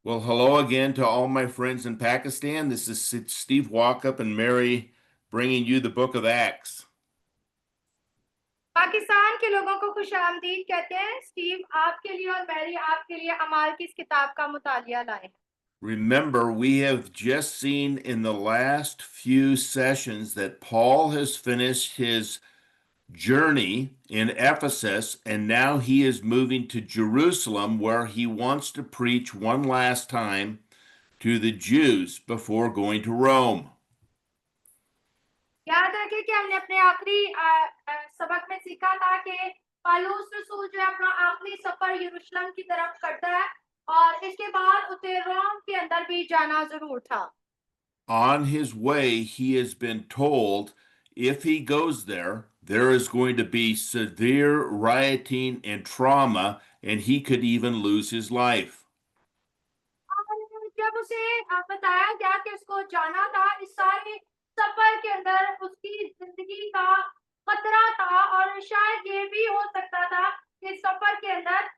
Well, hello again to all my friends in Pakistan. This is Steve Walkup and Mary bringing you the book of Acts. Pakistan के लोगों को खुशामदीद कहते हैं। Steve आपके लिए और मैरी आपके लिए अमाल की इस किताब का मुतालिया लाए। Remember, we have just seen in the last few sessions that Paul has finished his journey in Ephesus, and now he is moving to Jerusalem, where he wants to preach one last time to the Jews before going to Rome. याद रखें कि हमने अपने आखिरी सबक में सीखा था कि पौलुस रसूल जो है अपना आखिरी सफर यरूशलेम की तरफ करता है और इसके बाद उसे रोम के अंदर भी जाना जरूर था। On his way, he has been told if he goes there, there is going to be severe rioting and trauma, and he could even lose his life. और जब उसे बताया गया कि उसको जाना था, इस सारे सफर के अंदर उसकी जिंदगी का खतरा था और शायद ये भी हो सकता था कि सफर के अंदर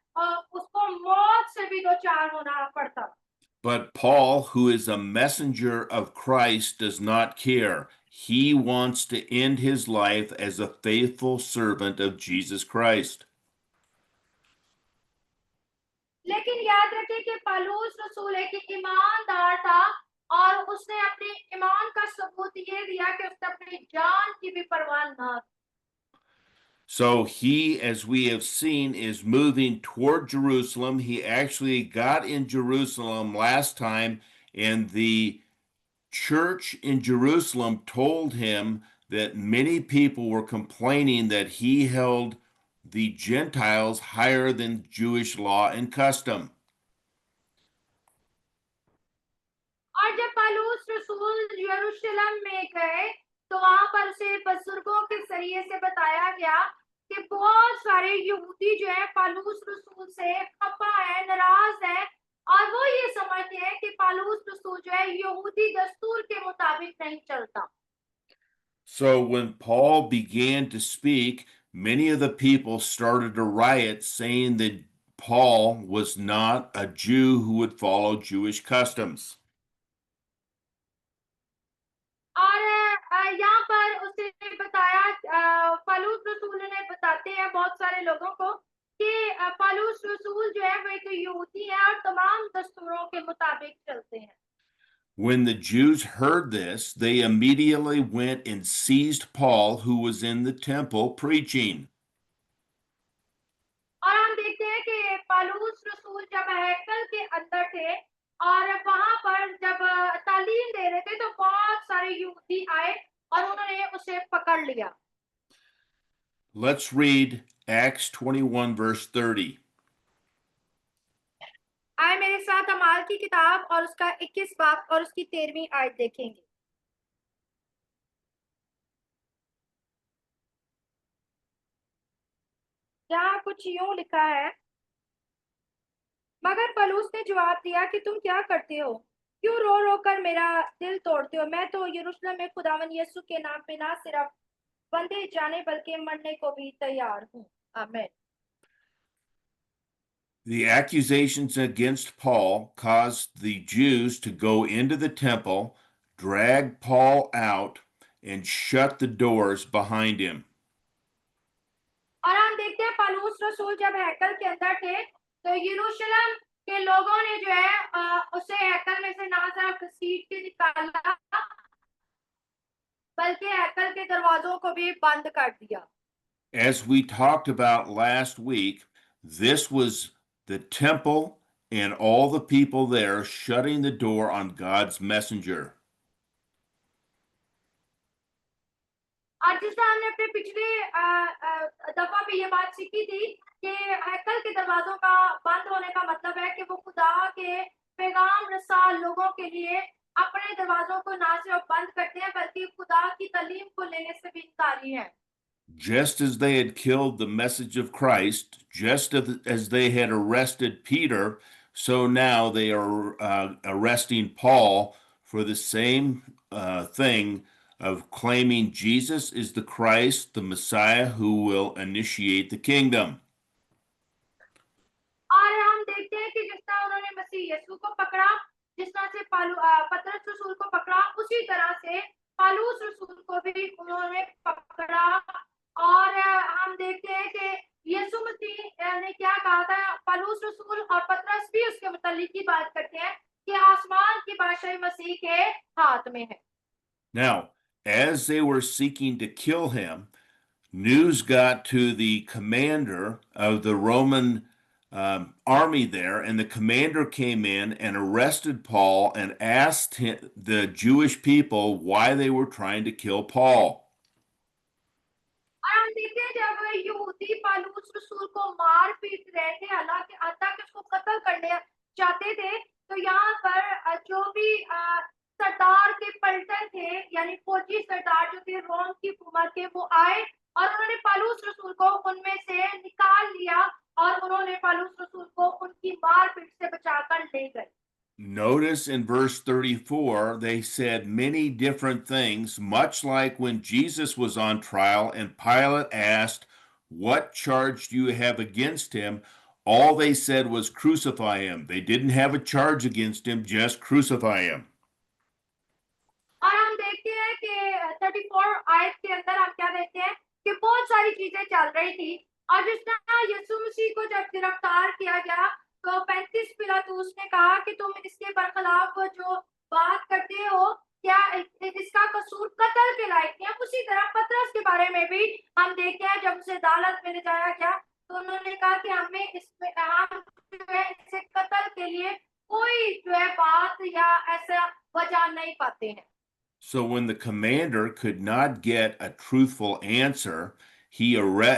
उसको मौत से भी दो चार होना पड़ता। But Paul, who is a messenger of Christ, does not care. He wants to end his life as a faithful servant of Jesus Christ. लेकिन याद रखें कि पौलुस रसूल एक ईमानदार था और उसने अपने ईमान का सबूत ये दिया कि उसने अपनी जान की भी परवाह ना की। So he, as we have seen, is moving toward Jerusalem. He actually got in Jerusalem last time, and the church in Jerusalem told him that many people were complaining that he held the Gentiles higher than Jewish law and custom. और जब पौलुस रसूल यरूशलेम में गए तो वहां पर उसे बुजुर्गों के जरिए से बताया गया कि बहुत सारे यहूदी जो है पौलुस रसूल से खफा है, नाराज है और वो ये समझते हैं कि पौलुस रसूल जो है यहूदी दस्तूर के मुताबिक नहीं चलता। So when Paul began to speak, many of the people started to riot, saying that Paul was not a Jew who would follow Jewish customs. और यहाँ पर उसे बताया, पौलुस रसूल ने बताते हैं बहुत सारे लोगों को कि पौलुस रसूल जो है वो एक यहूदी है और तमाम दस्तूरों के मुताबिक चलते हैं। When the Jews heard this, they immediately went and seized Paul, who was in the temple preaching. और हम देखते हैं कि पौलुस रसूल जब हैकल के अंदर थे और वहां पर जब तालीम दे रहे थे तो बहुत सारे यहूदी आए और उन्होंने उसे पकड़ लिया। Let's read Acts 21, verse 30. आए मेरे साथ अमाल की किताब और उसका 21 बाब और उसकी 13वीं आयत देखेंगे। यहाँ कुछ यूं लिखा है, मगर पलूस ने जवाब दिया कि तुम क्या करते हो, क्यों रो रो कर मेरा दिल तोड़ते हो। मैं तो यरूशलेम में खुदावन यीशु के नाम पे ना सिर्फ बंधे जाने बल्कि मरने को भी तैयार हूँ। आमीन। The accusations against Paul caused the Jews to go into the temple, drag Paul out, and shut the doors behind him. और हम देखते हैं पलूस रसूल जब हैकल के अंदर थे तो यरूशलेम के लोगों ने जो है उसे हैकल में से ना सिर्फ घसीट के निकाला बल्कि हैकल के दरवाजों को भी बंद कर दिया। As we talked about last week, this was the temple and all the people there shutting the door on God's messenger. और जिस तरह हमने अपने पिछले दफा पे ये बात सीखी थी कि हैकल के दरवाजों का बंद होने का मतलब है कि वो खुदा के पैगाम रसा लोगों के लिए अपने दरवाजों को ना सिर्फ बंद करते हैं बल्कि खुदा की तालीम को लेने से भी इनकारी है। Just as they had killed the message of Christ, just as they had arrested Peter, so now they are arresting Paul for the same thing of claiming Jesus is the Christ, the Messiah who will initiate the kingdom. और हम देखते हैं कि जिस तरह उन्होंने मसीह यीशु को पकड़ पकड़ा, जिस तरह से पतरस रसूल को पकड़ा, उसी तरह से पालूस रसूल को भी उन्होंने पकड़ा। और हम देखते हैं कि यीशु मसीह ने क्या कहा था, पालूस रसूल और पतरस भी उसके मुतालिक की बात करते हैं कि आसमान की बादशाही मसीह के हाथ में है। Now, as they were seeking to kill him, news got to the commander of the Roman army there, and the commander came in and arrested Paul and asked the Jewish people why they were trying to kill Paul. और हम देखते हैं जब यहूदी पालूस रसूल को मार पीट रहे थे, हालांकि तक उसको कत्ल करने चाहते थे, तो यहाँ पर जो भी सरदार के पलटन थे, यानी फौजी सरदार जो थे रोम की हुकूमत के, वो आए और उन्होंने पालूस रसूल को उनमें से निकाल लिया और उन्होंने पालूस रसूल को उनकी मार पीट से बचाकर ले गए। Notice in verse 34, they said many different things, much like when Jesus was on trial and Pilate asked, "What charge do you have against him?" All they said was, "Crucify him." They didn't have a charge against him, just crucify him. और हम देखते हैं कि 34 आयत के अंदर हम क्या देखते हैं कि बहुत सारी चीजें चल रही थी, और जिस तरह यीशु मसीह को जब गिरफ्तार किया गया, तो 35 पिलातूस ने कहा कि तुम इसके बरखिलाफ जो बात करते हो, क्या इसका कसूर कत्ल के लायक है। उसी तरह पतरस के बारे में भी हम देखते हैं, जब उसे अदालत में ले जाया गया, तो उन्होंने कहा कि हमें इसमें हम जो है इसे कत्ल के लिए कोई जो है बात या ऐसा वजह नहीं पाते हैं। So when the commander could not get a truthful answer, he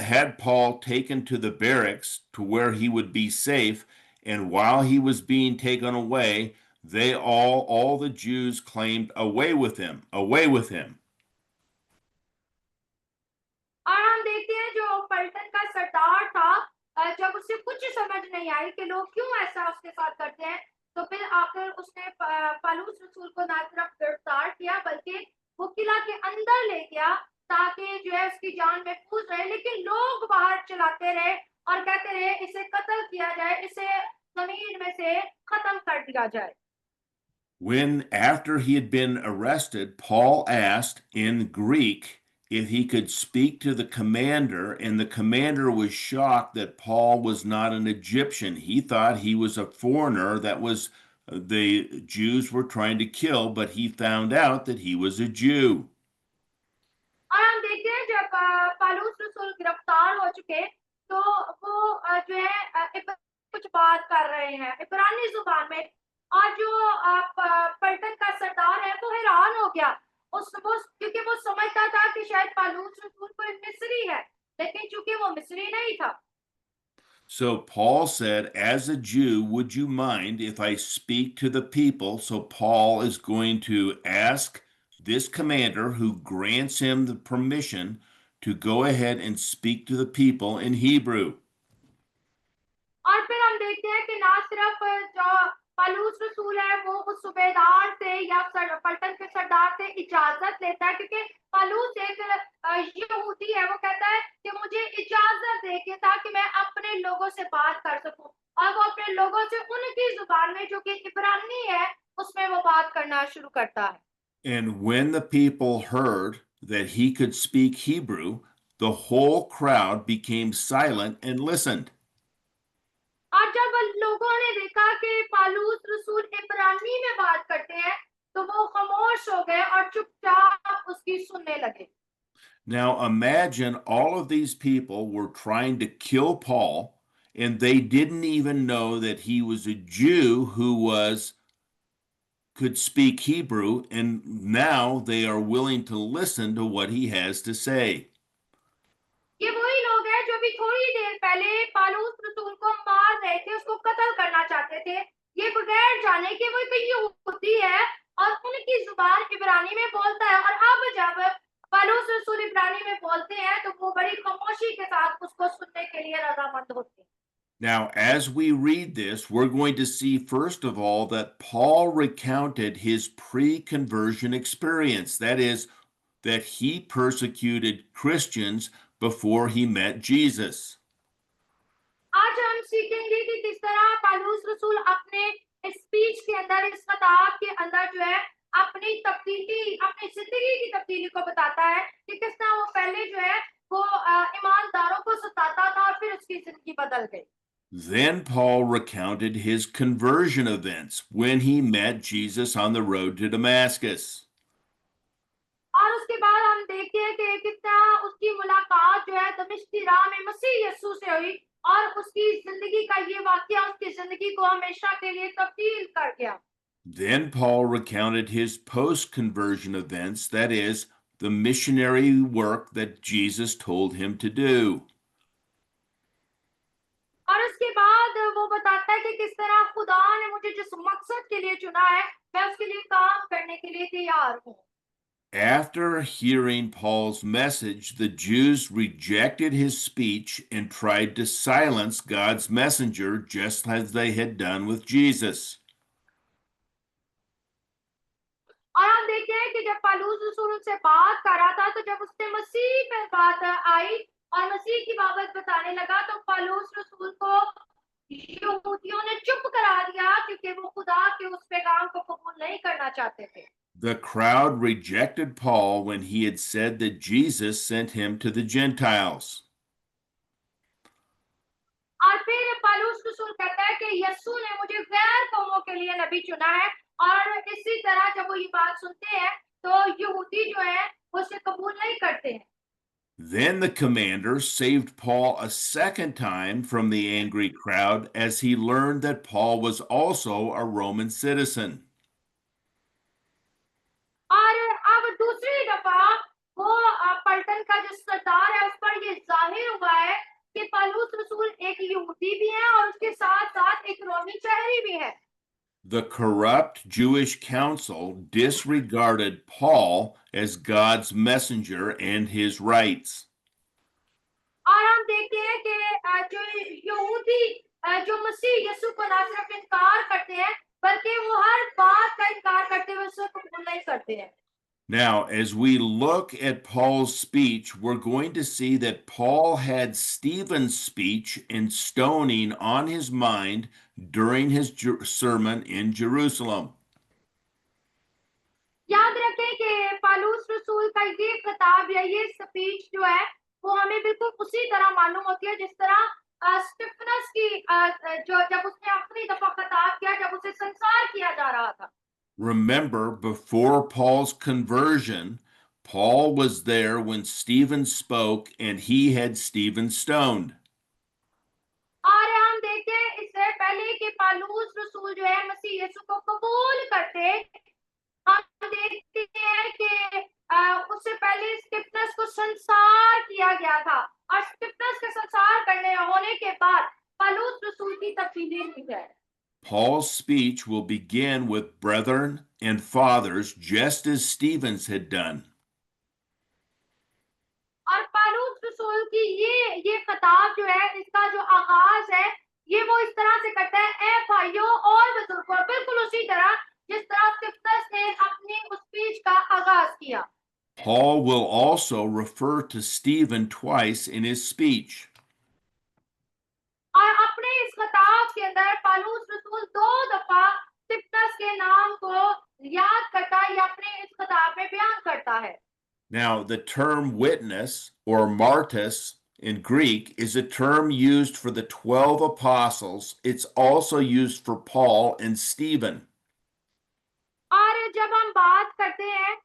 had Paul taken to the barracks to where he would be safe. And while he was being taken away, all the Jews claimed away with him, away with him. और हम देखते हैं जो पलटन का सरदार था, जब उसे कुछ समझ नहीं आई कि लोग क्यों ऐसा उसके साथ करते हैं, तो फिर आकर उसने पालूस रसूल को ना सिर्फ गिरफ्तार किया, बल्कि वो किला के अंदर ले गया ताकि जो है उसकी जान महफूज रहे। लेकिन लोग बाहर चलाते रहे और कहते रहे इसे कत्ल किया जाए, इसे जमीन में से खत्म कर दिया जाए। When, after he had been arrested, Paul asked in Greek if he could speak to the commander, and the commander was shocked that Paul was not an Egyptian. He thought he was a foreigner that was the Jews were trying to kill, but he found out that he was a Jew. और हम देखते हैं जब पालूस रसूल गिरफ्तार हो चुके, तो वो जो है कुछ बात कर रहे हैं इब्रानी जुबान में, और जो पलटन का सरदार है वो हैरान हो गया क्योंकि वो समझता था कि शायद पालूस रसूल कोई मिस्री है, लेकिन चूंकि वो मिस्री नहीं था। So Paul said, "As a Jew, would you mind if I speak to the people?" So Paul is going to ask this commander, who grants him the permission to go ahead and speak to the people in Hebrew. और फिर हम देखते हैं कि ना सिर्फ जो पालूस रसूल है वो उस सूबेदार से या पलटन के सरदार से इजाजत लेता है, क्योंकि पालूस एक यहूदी है, वो कहता है कि मुझे इजाजत दे के ताकि मैं अपने लोगों से बात कर सकूं, और वो अपने लोगों से उनकी जुबान में जो कि इब्रानी है उसमें वो बात करना शुरू करता है। And when the people heard that he could speak Hebrew, the whole crowd became silent and listened. और जब लोगों ने देखा कि पालूस रसूल इब्रानी में बात करते हैं, तो वो खामोश हो गए और चुपचाप उसकी सुनने लगे। Now imagine all of these people were trying to kill Paul, and they didn't even know that he was a Jew who could speak Hebrew, and now they are willing to listen to what he has to say. ये वही लोग हैं जो भी थोड़ी देर पहले पालूस रसूल को मार रहे थे, उसको कत्ल करना चाहते थे, ये बगैर जाने कि वो कोई यहूदी है और उनकी जुबान इब्रानी में बोलता है। और अब जब पालूस रसूल इब्रानी में बोलते हैं, तो वो बड़ी खामोशी के साथ उसको सुनने के लिए रजामंद होते हैं। Now, as we read this, we're going to see, first of all, that Paul recounted his pre-conversion experience. That is, that he persecuted Christians before he met Jesus. आज हम सीखेंगे कि किस तरह पालूस रसूल अपने इस स्पीच के अंदर, इस खिताब के अंदर जो है अपनी तब्दीली, अपनी जिंदगी की तब्दीली को बताता है कि किस तरह वो पहले जो है वो ईमानदारों को सताता था और फिर उसकी जिंदगी बदल गई। Then Paul recounted his conversion events when he met Jesus on the road to Damascus. और उसके बाद हम देखते हैं कि कितना उसकी मुलाकात जो है दमिश्क की राह में मसीह यीशु से हुई और उसकी जिंदगी का ये वाकया उसकी जिंदगी को हमेशा के लिए तब्दील कर गया। Then Paul recounted his post conversion events, that is, the missionary work that Jesus told him to do. और उसके बाद वो बताता है कि किस तरह खुदा ने मुझे जिस मकसद के लिए चुना है मैं उसके लिए काम करने के लिए तैयार हूँ। After hearing Paul's message, the Jews rejected his speech and tried to silence God's messenger just as they had done with Jesus. और हम देखते हैं कि जब पौलुस रसूल उनसे बात कर रहा था तो जब उससे मसीह पे बात आई और मसीह की बाबत बताने लगा तो पौलुस रसूल को यहूदियों ने चुप करा दिया क्योंकि वो खुदा के उस पैगाम को कबूल नहीं करना चाहते थे। The crowd rejected Paul when he had said that Jesus sent him to the Gentiles. और फिर पौलुस रसूल कहता है कि यीशु ने मुझे गैर कौमों के लिए नबी चुना है और इसी तरह जब वो ये बात सुनते हैं तो यहूदी जो है वो उसे कबूल नहीं करते हैं। Then the commander saved Paul a second time from the angry crowd as he learned that Paul was also a Roman citizen. और अब दूसरी दफा वो पलटन का जो सरदार है उस पर ये जाहिर हुआ है कि पौलुस रसूल एक यहूदी भी है और उसके साथ साथ एक रोमी शहरी भी है। The corrupt Jewish council disregarded Paul as God's messenger and his rights. और हम देखते हैं कि जो यहूदी जो मसीह यीशु को ना सिर्फ इनकार करते हैं बल्कि वो हर बात का इनकार करते हुए उसे कबूल नहीं करते हैं। Now, as we look at Paul's speech, we're going to see that Paul had Stephen's speech and stoning on his mind during his sermon in Jerusalem. याद रखें कि पौलुस रसूल का ये खिताब या ये स्पीच जो है वो हमें बिल्कुल उसी तरह मालूम होती है जिस तरह स्टिफनस की जो जब उसने आखिरी दफा खिताब किया जब उसे संसार किया जा रहा था। Remember, before Paul's conversion, Paul was there when Stephen spoke and he had Stephen stoned. और हम देखते हैं इससे पहले कि पौलुस रसूल जो है मसीह यीशु को कबूल करते हम देखते हैं कि उससे पहले स्टिफनस को संसार किया गया था और स्टिफनस के संसार करने होने के बाद पौलुस रसूल की तब्दीली हुई है। Paul's speech will begin with brethren and fathers, just as Stephen's had done. और पौलुस रसूल की ये खिताब जो है इसका जो आगाज है ये वो इस तरह से करता है ए भाइयों और बुजुर्गों बिल्कुल उसी तरह जिस तरह स्टिफनस ने अपनी उस स्पीच का आगाज किया। Paul will also refer to Stephen twice in his speech. और अपने इस खिताब के अंदर पौलुस रसूल दो दफा स्टिफनस के नाम को याद करता है या अपने इस खिताब में बयान करता है। Now, the term witness or martyrs in Greek is a term used for the 12 apostles. It's also used for Paul and Stephen. और जब हम बात करते हैं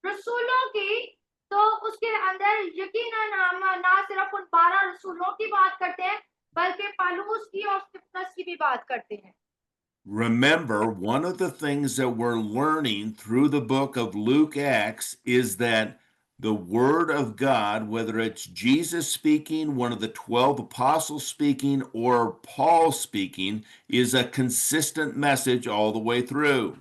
रसूलों की तो उसके अंदर यकीनन हम ना सिर्फ उन 12 रसूलों की बात करते हैं बल्कि पौलुस की और स्तिफनस की भी बात करते हैं। Remember, one of the things that we're learning through the book of Luke Acts is that the Word of God, whether it's Jesus speaking, one of the 12 apostles speaking, or Paul speaking, is a consistent message all the way through.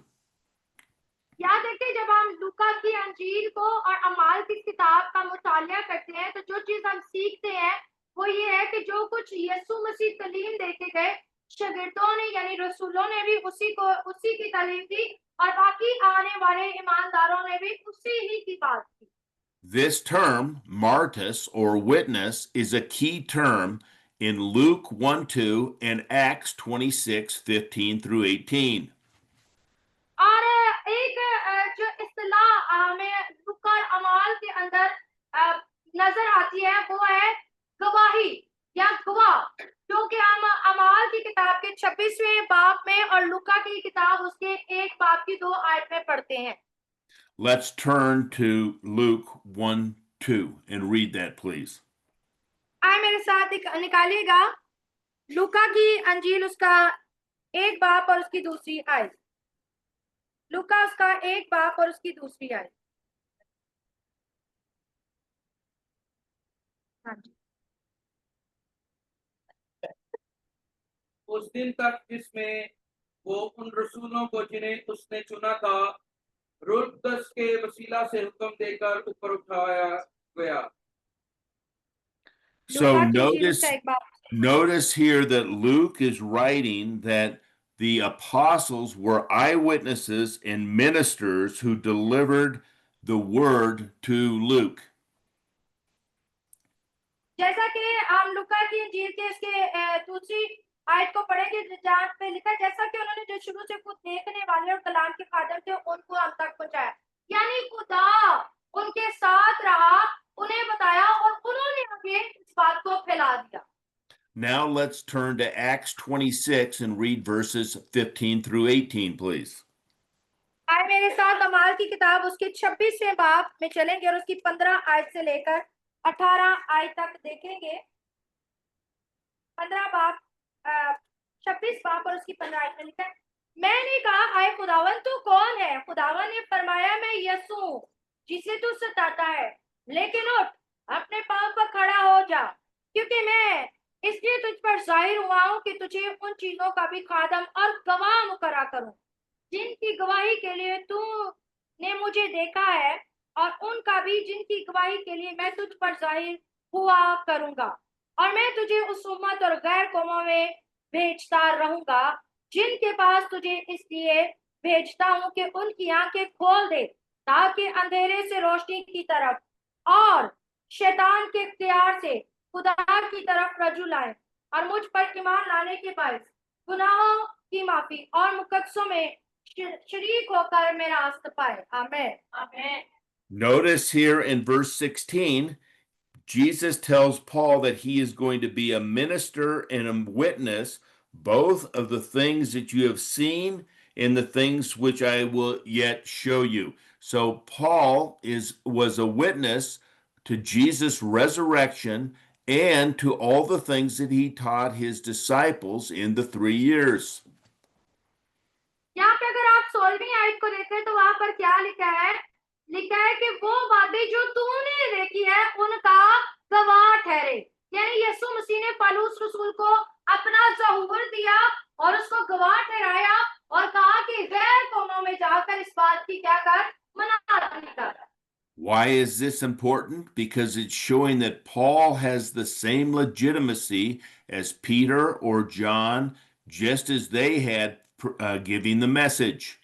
याद रखिए जब हम लूका की अंजील को और अमाल की किताब का मुतालिया करते हैं तो जो चीज हम सीखते हैं वो ये है कि जो कुछ यीशु मसीह तालीम देके गए शागिर्दों ने यानी रसूलों ने भी उसी की तालीम दी और बाकी आने वाले ईमानदारों ने भी उसी ही की बात की। This term, martys or witness, is a key term, in Luke 1:2 and Acts 26:15 through 18. और एक जो इस्तिलाह हमें लूका और अमाल के अंदर नजर आती है वो है गवाही या गवाह, जो कि हम अमाल की किताब के 26वें बाब में और लूका की किताब उसके एक बाब की 2 आयत में पढ़ते हैं। Let's turn to Luke 1:2 and read that, please. आए मेरे साथ निकालिएगा लूका की अंजील उसका एक बाब और उसकी दूसरी आयत। लूका उसका एक बाब और उसकी दूसरी आयत। हाँ जी। उस दिन तक जिसमें वो उन रसूलों को जिन्हें उसने चुना था रुदस के वसीला से हुक्म देकर ऊपर उठाया गया। So लूका की अंजील उसका notice एक बाब। notice here that Luke is writing that the apostles were eyewitnesses and ministers who delivered the word to Luke. जैसा कि हम लूका की अंजील के इसके दूसरी आयत को पढ़ेंगे जहाँ पे लिखा है, जैसा कि उन्होंने जो शुरू से खुद देखने वाले और कलाम के खादम थे उनको हम तक पहुंचाया, यानी खुदा उनके साथ रहा, उन्हें बताया और उन्होंने आगे इस बात को फैला दिया। Now let's turn to Acts 26 and read verses 15 through 18, please. आए मेरे साथ अमाल की किताब उसके 26वें बाब में चलेंगे और उसकी 15 आयत से लेकर 18 आयत तक देखेंगे। 15 बाब 26 बाब और उसकी 15 आयत में लिखा है, मैंने कहा आए खुदावन तू कौन है? खुदावन ने फरमाया मैं यीशु हूं जिसे तू सताता है, लेकिन उठ अपने पांव पर खड़ा हो जा, क्योंकि मैं इसलिए तुझ पर जाहिर हुआ हूं कि तुझे उन चीजों का भी खादम और गवाह मुकर्रर करूं जिनकी गवाही के लिए तू ने मुझे देखा है, और उनका भी जिनकी गवाही के लिए मैं तुझ पर जाहिर हुआ करूंगा। और मैं तुझे उस उम्मत और गैर कौमों में भेजता रहूंगा जिनके पास तुझे इसलिए भेजता हूं कि उनकी आंखें खोल दे, ताकि अंधेरे से रोशनी की तरफ और शैतान के इख्तियार से खुदा की तरफ रजू लाए, और मुझ पर ईमान लाने के बाद गुनाहों की माफी और मुकद्दसों में शरीक होकर मेरा आस्था पाए। आमीन। आमीन। Notice here in verse 16, Jesus tells Paul that he is going to be a minister and a witness, both of the things that you have seen and the things which I will yet show you. So Paul was a witness to Jesus' resurrection and to all the things that he taught his disciples in the 3 years. यहाँ पे अगर आप 16वीं आयत को देखें तो वहां पर क्या लिखा है? लिखा है कि वो बातें जो तूने देखी है उनका गवाह ठहरे, यानी यीशु मसीह ने पौलुस रसूल को अपना ज़हूर दिया और उसको गवाह ठहराया और कहा कि गैर कौमों में जाकर इस बात की क्या कर, मनाती कर। Why is this important? Because it's showing that Paul has the same legitimacy as Peter or John, just as they had giving the message.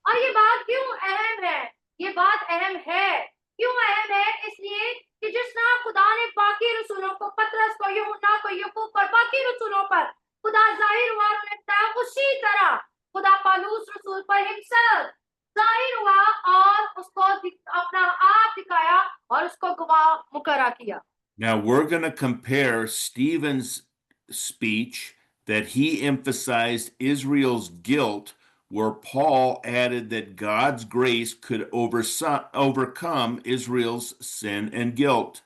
और ये बात क्यों अहम है? ये बात अहम है, क्यों अहम है? इसलिए कि जिस तरह खुदा ने बाकी रसूलों को, पतरस को, यूहन्ना को, याकूब पर, बाकी रसूलों पर खुदा जाहिर हुआ, उन्होंने बताया, उसी तरह खुदा पौलुस रसूल पर हिमसक जाहिर हुआ और उसको अपना आप दिखाया और उसको गवाह मुकर्रर किया। Now we're going to compare Stephen's speech that he emphasized Israel's guilt, where Paul added that God's grace could overcome Israel's sin and guilt.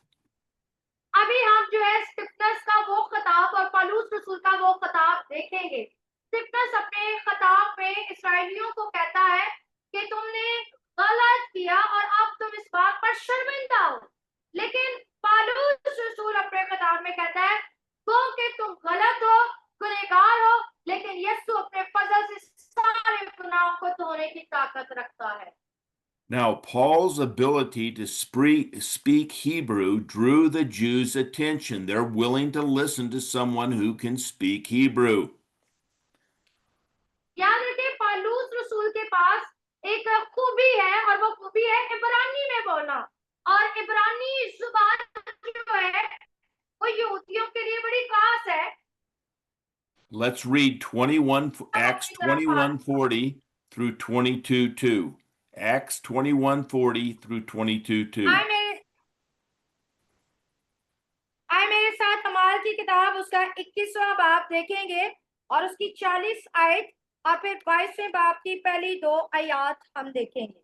अभी हम जो है स्टिफनस का वो खिताब और पौलुस रसूल का वो खिताब देखेंगे। स्टिफनस अपने खिताब में इस्राएलियों को कहता है कि तुमने गलत किया और अब तुम इस बात पर शर्मिंदा हो, लेकिन पौलुस रसूल अपने खिताब में कहता है कि तुम गलत हो, गुनहगार हो, लेकिन यीशु अपने फजल से सारे गुनाहों को धोने की ताकत रखता है। Now, Paul's ability to speak Hebrew drew the Jews' attention. They're willing to listen to someone who can speak Hebrew. याद रखिए पौलुस रसूल के पास एक खूबी है और वो खूबी है इब्रानी में बोलना, और इब्रानी जुबान जो है वो यहूदियों के लिए Let's read 21 Acts अपनी तरफ हाथ 21:40 through 22:2. Acts 21:40 through 22:2. आए मेरे साथ अमाल की किताब उसका 21वां बाब देखेंगे और उसकी 40 आयत और फिर 22वें बाब की पहली 2 आयत हम देखेंगे।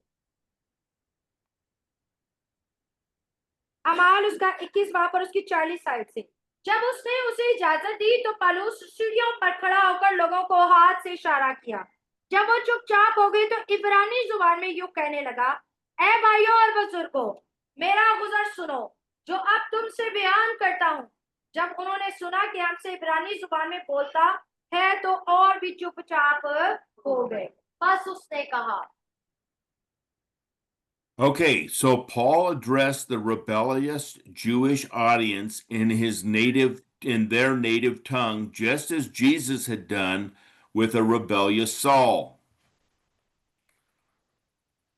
अमाल उसका 21 बाब और उसकी 40 आयत से। जब उसने उसे इजाजत दी तो पौलुस सीढ़ियों पर खड़ा होकर लोगों को हाथ से इशारा किया। जब वो चुपचाप हो गई तो इब्रानी जुबान में यूं कहने लगा, ए भाइयों और बुजुर्गों, मेरा गुजर सुनो जो अब तुमसे बयान करता हूँ। जब उन्होंने सुना कि हमसे इब्रानी जुबान में बोलता है तो और भी चुपचाप हो गए। बस उसने कहा। Okay, so Paul addressed the rebellious Jewish audience in their native tongue, just as Jesus had done with a rebellious Saul.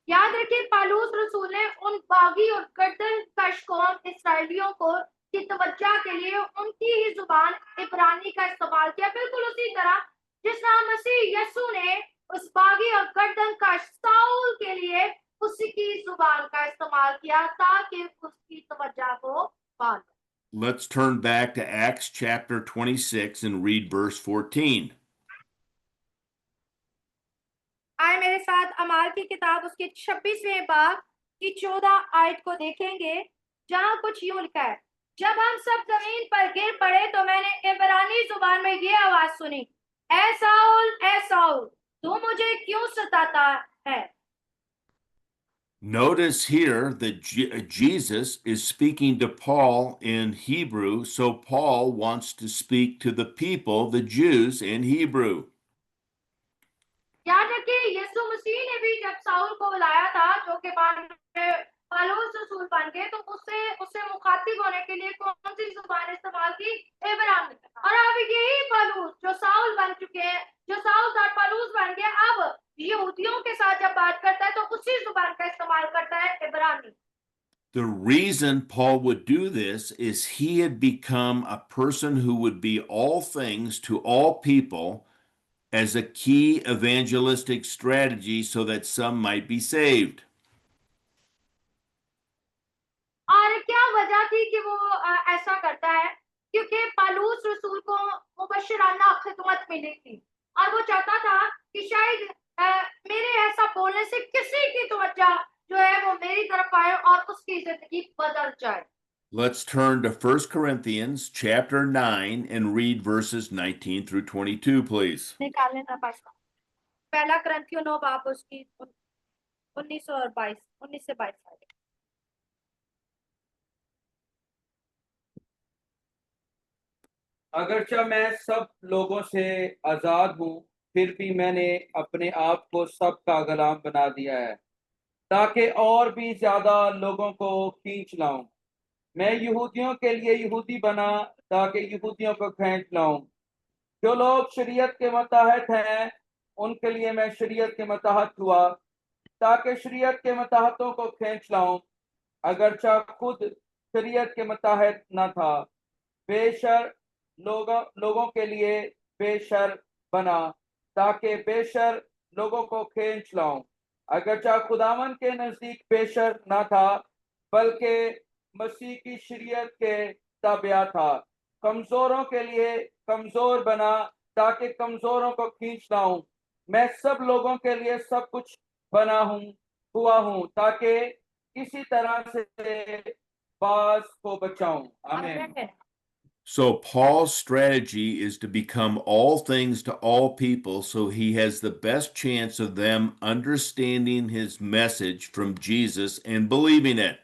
याद रखिए पौलुस रसूल ने उन बागी और गर्दन कश कौम इसराइलियों को की तवज्जो के लिए उनकी ही जुबान इब्रानी का इस्तेमाल किया, बिल्कुल उसी तरह जिस तरह मसीह यीशु ने उस बागी और गर्दन कश साउल के लिए उसकी जुबान का इस्तेमाल किया ताकि उसकी तवज्जो को पाए। Let's turn back to Acts chapter 26 and read verse 14. आए मेरे साथ अमाल की किताब उसके 26वें बाब की 14 आयत को देखेंगे, जहां कुछ यूं लिखा है, जब हम सब जमीन पर गिर पड़े तो मैंने इब्रानी जुबान में ये आवाज सुनी, ए साउल तू मुझे क्यों सताता है। Notice here that Jesus is speaking to Paul in Hebrew, so Paul wants to speak to the people, the Jews, in Hebrew. याद रखिए यीशु मसीह ने भी जब साउल को बुलाया था, जो कि बाद में पौलुस रसूल बन गए, तो उससे मुखातिब होने के लिए कौन सी जुबान इस्तेमाल की? इब्रानी। और अब यही पौलुस जो साउल बन चुके हैं, जो साउल था पौलुस बन गया, अब यहूदियों के साथ जब बात करता है तो उसी जुबान का इस्तेमाल करता है, इब्रानी। The reason Paul would do this is he had become a person who would be all things to all people as a key evangelistic strategy so that some might be saved. और क्या वजह थी कि वो ऐसा करता है? क्योंकि पौलुस रसूल को मुबशराना खिदमत मिली थी और वो चाहता था कि शायद मेरे ऐसा बोलने से किसी की तवज्जो जो है वो मेरी तरफ आए और उसकी जिंदगी बदल जाए। Let's turn to 1 Corinthians chapter 9 and read verses 19 through 22, please. निकाल लेना पास पहला करंथियों 9 बाब उसकी 19 और 22 19 से 22 आए। अगरचा मैं सब लोगों से आजाद हूँ, फिर भी मैंने अपने आप को सबका गुलाम बना दिया है ताकि और भी ज्यादा लोगों को खींच लाऊं। मैं यहूदियों के लिए यहूदी बना ताकि यहूदियों को खींच लाऊं। जो लोग शरीयत के मुताहत हैं उनके लिए मैं शरीयत के मुताहत हुआ ताकि शरीयत के मुताहतों को खींच लाऊं। अगरचा खुद शरीयत के मुताहत न था, बेशर लोगों के लिए बेशर बना ताकि बेशर लोगों को खींच लाऊं। अगरचा खुदावन के नजदीक बेशर न था बल्कि मसीह की शरीयत के ताबिया था। कमजोरों के लिए कमजोर बना ताकि कमजोरों को खींच लाऊं। मैं सब लोगों के लिए सब कुछ बना हुआ हूं ताकि किसी तरह से बाज को बचाऊं। आमीन। So, Paul's strategy is to become all things to all people so he has the best chance of them understanding his message from Jesus and believing it.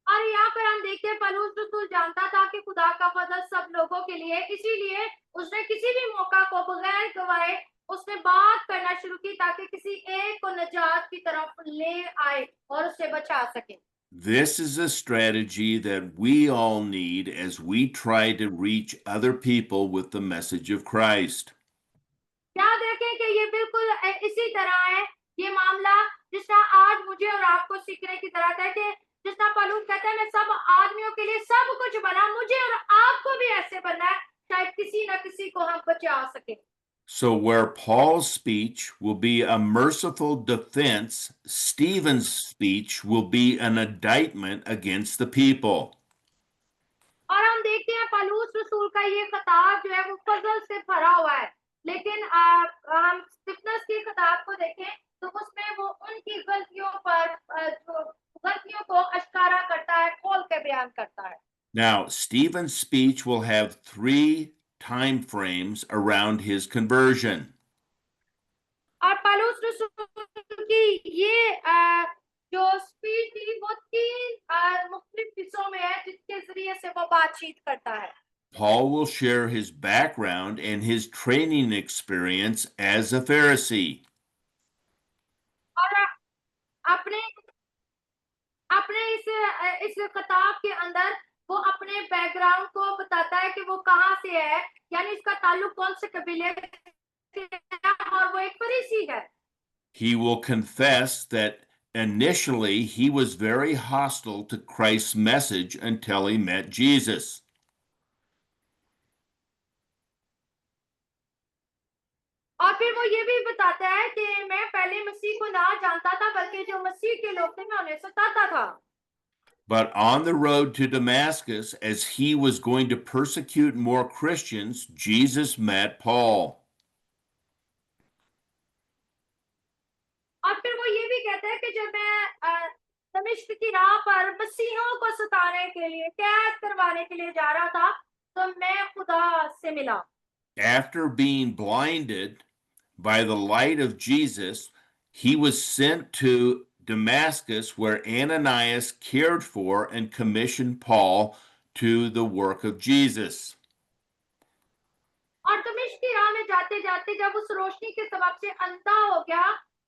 और यहाँ पर हम देखते हैं पौलुस रसूल जानता था कि खुदा का फजल सब लोगों के लिए, इसीलिए उसने किसी भी मौका को बगैर गवाए उसने बात करना शुरू की ताकि किसी एक को निजात की तरफ ले आए और उसे बचा सके। This is a strategy that we all need as we try to reach other people with the message of Christ. याद रखें कि ये बिल्कुल इसी तरह है, ये मामला जिस तरह आज मुझे और आपको सीखने की तरह है कि जिस तरह पौलुस कहता है मैं सब आदमियों के लिए सब कुछ बना, मुझे और आपको भी ऐसे बनना है, शायद किसी न किसी किसी को हम बचा सके। So, where Paul's speech will be a merciful defense, Stephen's speech will be an indictment against the people. और हम देखते हैं पौलुस रसूल का ये खिताब जो है वो फजल से भरा हुआ है, लेकिन हम स्टिफनस की खिताब को देखें तो उसमें वो उनकी गलतियों पर जो गलतियों को अश्कारा करता है, खोल के बयान करता है। Now, Stephen's speech will have 3 time frames around his conversion. और पौलुस रसूल की ये जो स्पीच थी वो 3 मुख्तलिफ हिस्सों में है जिसके जरिए से वो बातचीत करता है। Paul will share his background and his training experience as a Pharisee. और अपने अपने इस किताब के अंदर वो अपने बैकग्राउंड को बताता है कि वो कहाँ से है, यानी इसका ताल्लुक कौन से कबीले से है, और वो एक फरीसी है। He will confess that initially he was very hostile to Christ's message until he met Jesus. और फिर वो ये भी बताता है कि मैं पहले मसीह को ना जानता था, बल्कि जो मसीह के लोग थे मैं उन्हें सताता था। But on the road to Damascus, as he was going to persecute more Christians, Jesus met Paul. और फिर वो ये भी कहता है कि जब मैं दमिश्क की राह पर मसीहों को सताने के लिए, कैद करवाने के लिए जा रहा था, तो मैं खुदा से मिला। After being blinded by the light of Jesus, he was sent to Damascus, where Ananias cared for and commissioned Paul to the work of Jesus. और दमिश्क की राह में जाते जाते जब उस रोशनी के सबब से अंधा हो गया,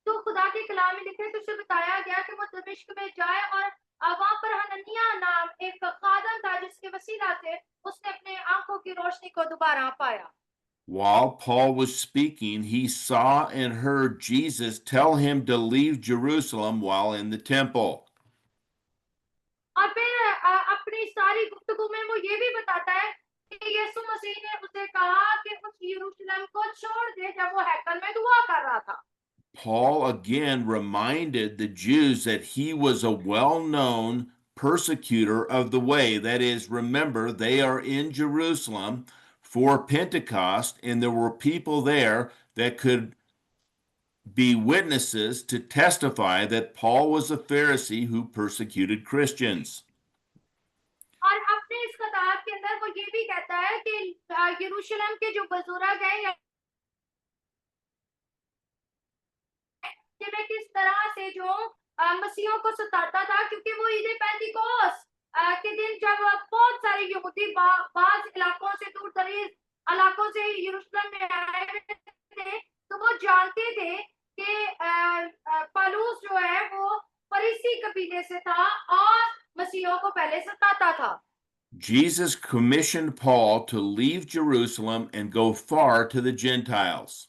तो खुदा के कलाम में लिखा है, तो उसे बताया गया कि वो दमिश्क में जाए, और वहां पर हननिया नाम एक खादम था जिसके वसीला से उसने अपने आंखों की रोशनी को दोबारा पाया। While Paul was speaking, he saw and heard Jesus tell him to leave Jerusalem while in the temple. और फिर अपनी सारी गुफ्तगू में वो ये भी बताता है कि यीशु मसीह ने उसे कहा कि उस यरूशलेम को छोड़ दे जब वो हैकल में दुआ कर रहा था। Paul again reminded the Jews that he was a well-known persecutor of the way. That is, remember, they are in Jerusalem for Pentecost, and there were people there that could be witnesses to testify that Paul was a Pharisee who persecuted Christians. और अपने इस किताब के अंदर वो ये भी कहता है कि यरूशलेम के जो बुजुर्ग हैं कि मैं किस तरह से जो मसीहों को सताता था, क्योंकि वो ईद पेंतिकोस्त के दिन जब बहुत सारे यहूदी बाज इलाकों से, दूर दराज इलाकों से यरूशलेम में आए थे, तो वो जानते थे कि पौलुस जो है वो फरीसी कबीले से था और मसीहों को पहले सताता था। Jesus commissioned Paul to leave Jerusalem and go far to the Gentiles.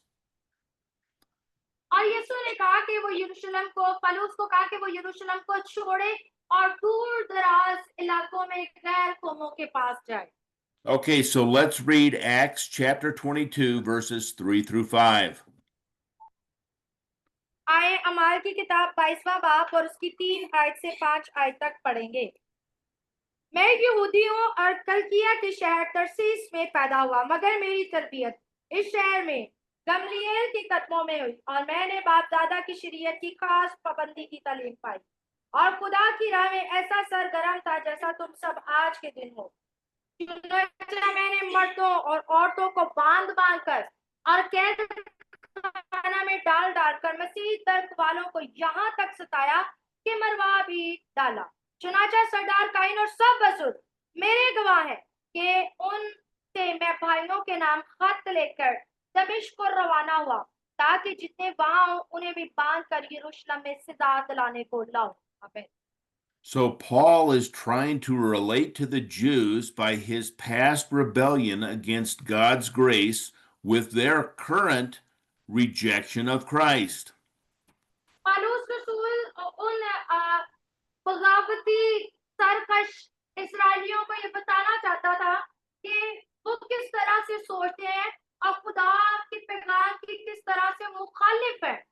और यीशु ने कहा कि वो यरूशलेम को, पौलुस को कहा कि वो यरूशलेम को छोड़े और दूर दराज इलाकों में गैर कौमों के पास जाए। Okay, so let's read Acts chapter 22, verses 3 through 5. आए अमाल की किताब 22वां बाब और उसकी 3 आयत से 5 आयत तक पढ़ेंगे। मैं यहूदी हूँ और कलकिया के शहर तरसीस में पैदा हुआ, मगर मेरी तरबियत इस शहर में गमलीएल के कदमों में हुई, और मैंने बाप दादा की शरीयत की खास पाबंदी की तालीम पाई, और खुदा की राह में ऐसा सरगर्म था जैसा तुम सब आज के दिन हो। मैंने मर्दों और औरतों को बांध बांध कर और कैद खाना में डाल डालकर मसीह दर्द वालों को यहाँ तक सताया कि मरवा भी डाला। चुनाचा सरदार काइन और सब बजुर्ग मेरे गवाह हैं कि उनसे मैं भाइयों के नाम खत लेकर दमिश्क को रवाना हुआ, ताकि जितने वहां हो उन्हें भी बांध कर यरूशलेम में सजा दिलाने को लाऊं। आमीन। So Paul is trying to relate to the Jews by his past rebellion against God's grace with their current rejection of Christ. पौलुस रसूल उन बगावती सरकश इस्राएलियों को ये बताना चाहता था कि वो किस तरह से सोचते हैं मुखालिफ है।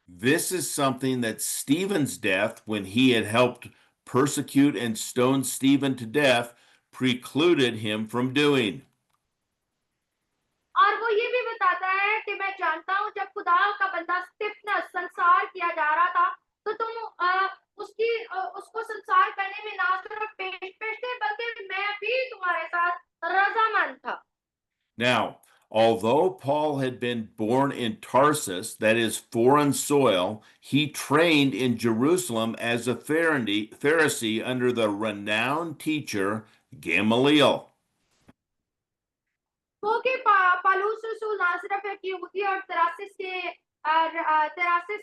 This is something that Stephen's death, when he had helped persecute and stone Stephen to death, precluded him from doing. और वो ये भी बताता है कि मैं जानता हूँ जब खुदा का बंदा स्टिफनस संसार किया जा रहा था तो तुम उसको संसार करने में ना सिर्फ पेश थे बल्कि मैं भी तुम्हारे साथ रजामंद था। Now, although Paul had been born in Tarsus, that is foreign soil, he trained in Jerusalem as a Pharisee under the renowned teacher Gamaliel. वो कि पालूस रसूल ना सिर्फ एक यहूदी और तरासिस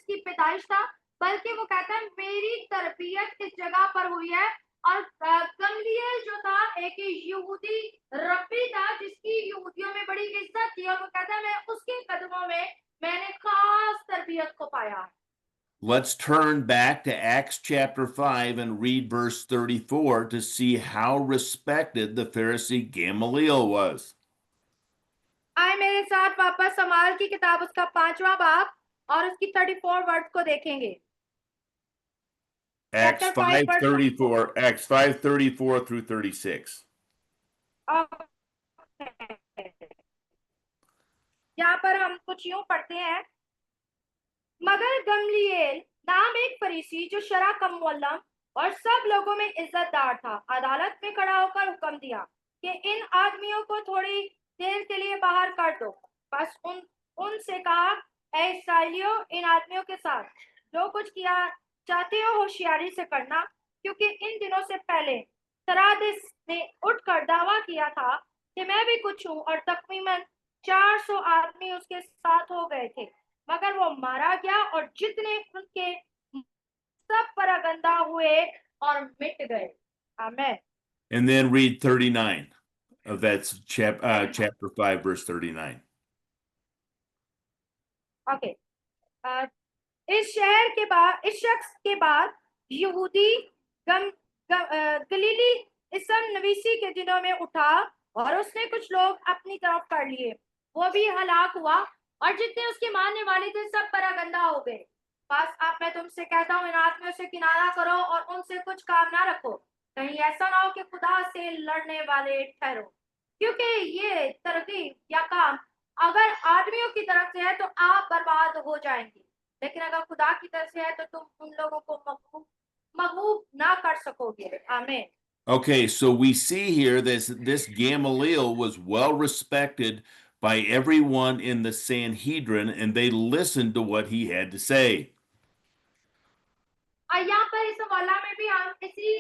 की पैदाइश था बल्कि वो कहता है मेरी तरबियत इस जगह पर हुई है और गमलीएल जो था एक यहूदी रब्बी था जिसकी यहूदियों में बड़ी इज्जत थी और वो कहता है मैं उसके कदमों में मैंने खास तरबियत को पाया। Let's turn back to Acts chapter 5 and read verse 34 to see how respected the Pharisee Gamaliel was. आए मेरे साथ वापस समाल की किताब उसका 5वां बाब और उसकी 34 वर्ड को देखेंगे। Acts Chapter 5, verse 5:34, Acts 5:34 through 36. यहाँ पर हम कुछ यूं पढ़ते हैं, मगर गमलीएल नाम एक फरीसी जो शरा का मुअल्लम और सब लोगों में इज्जतदार था अदालत में खड़ा होकर हुक्म दिया कि इन आदमियों को थोड़ी देर के लिए बाहर कर दो। बस उनसे कहा, ऐ इस्राएलियों, इन आदमियों के साथ जो कुछ किया चाहते हो होशियारी से करना, क्योंकि इन दिनों से पहले तरादिस ने उठकर दावा किया था कि मैं भी कुछ हूँ और तकरीबन 400 आदमी उसके साथ हो गए थे, मगर वो मारा गया और जितने उनके सब परागंदा हुए और मिट गए। आमेन। And then read 39. That's chapter 5, verse 39. Okay. इस शख्स के बाद यहूदी गलीली इसम नवीसी के दिनों में उठा और उसने कुछ लोग अपनी तरफ कर लिए, वो भी हलाक हुआ और जितने उसके मानने वाले थे सब परागंदा हो गए। बस अब मैं तुमसे कहता हूँ इन आदमियों से किनारा करो और उनसे कुछ काम ना रखो, कहीं ऐसा ना हो कि खुदा से लड़ने वाले ठहरो, क्योंकि ये तरकीब या काम अगर आदमियों की तरफ से है तो आप बर्बाद हो जाएंगे, लेकिन अगर खुदा की तरफ से है तो तुम उन लोगों को महबूब ना कर सकोगे। आमीन। Okay, so we see here this Gamaliel was well respected by everyone in the Sanhedrin, and they listened to what he had to say. यहाँ पर इस हवाला में भी हम इसी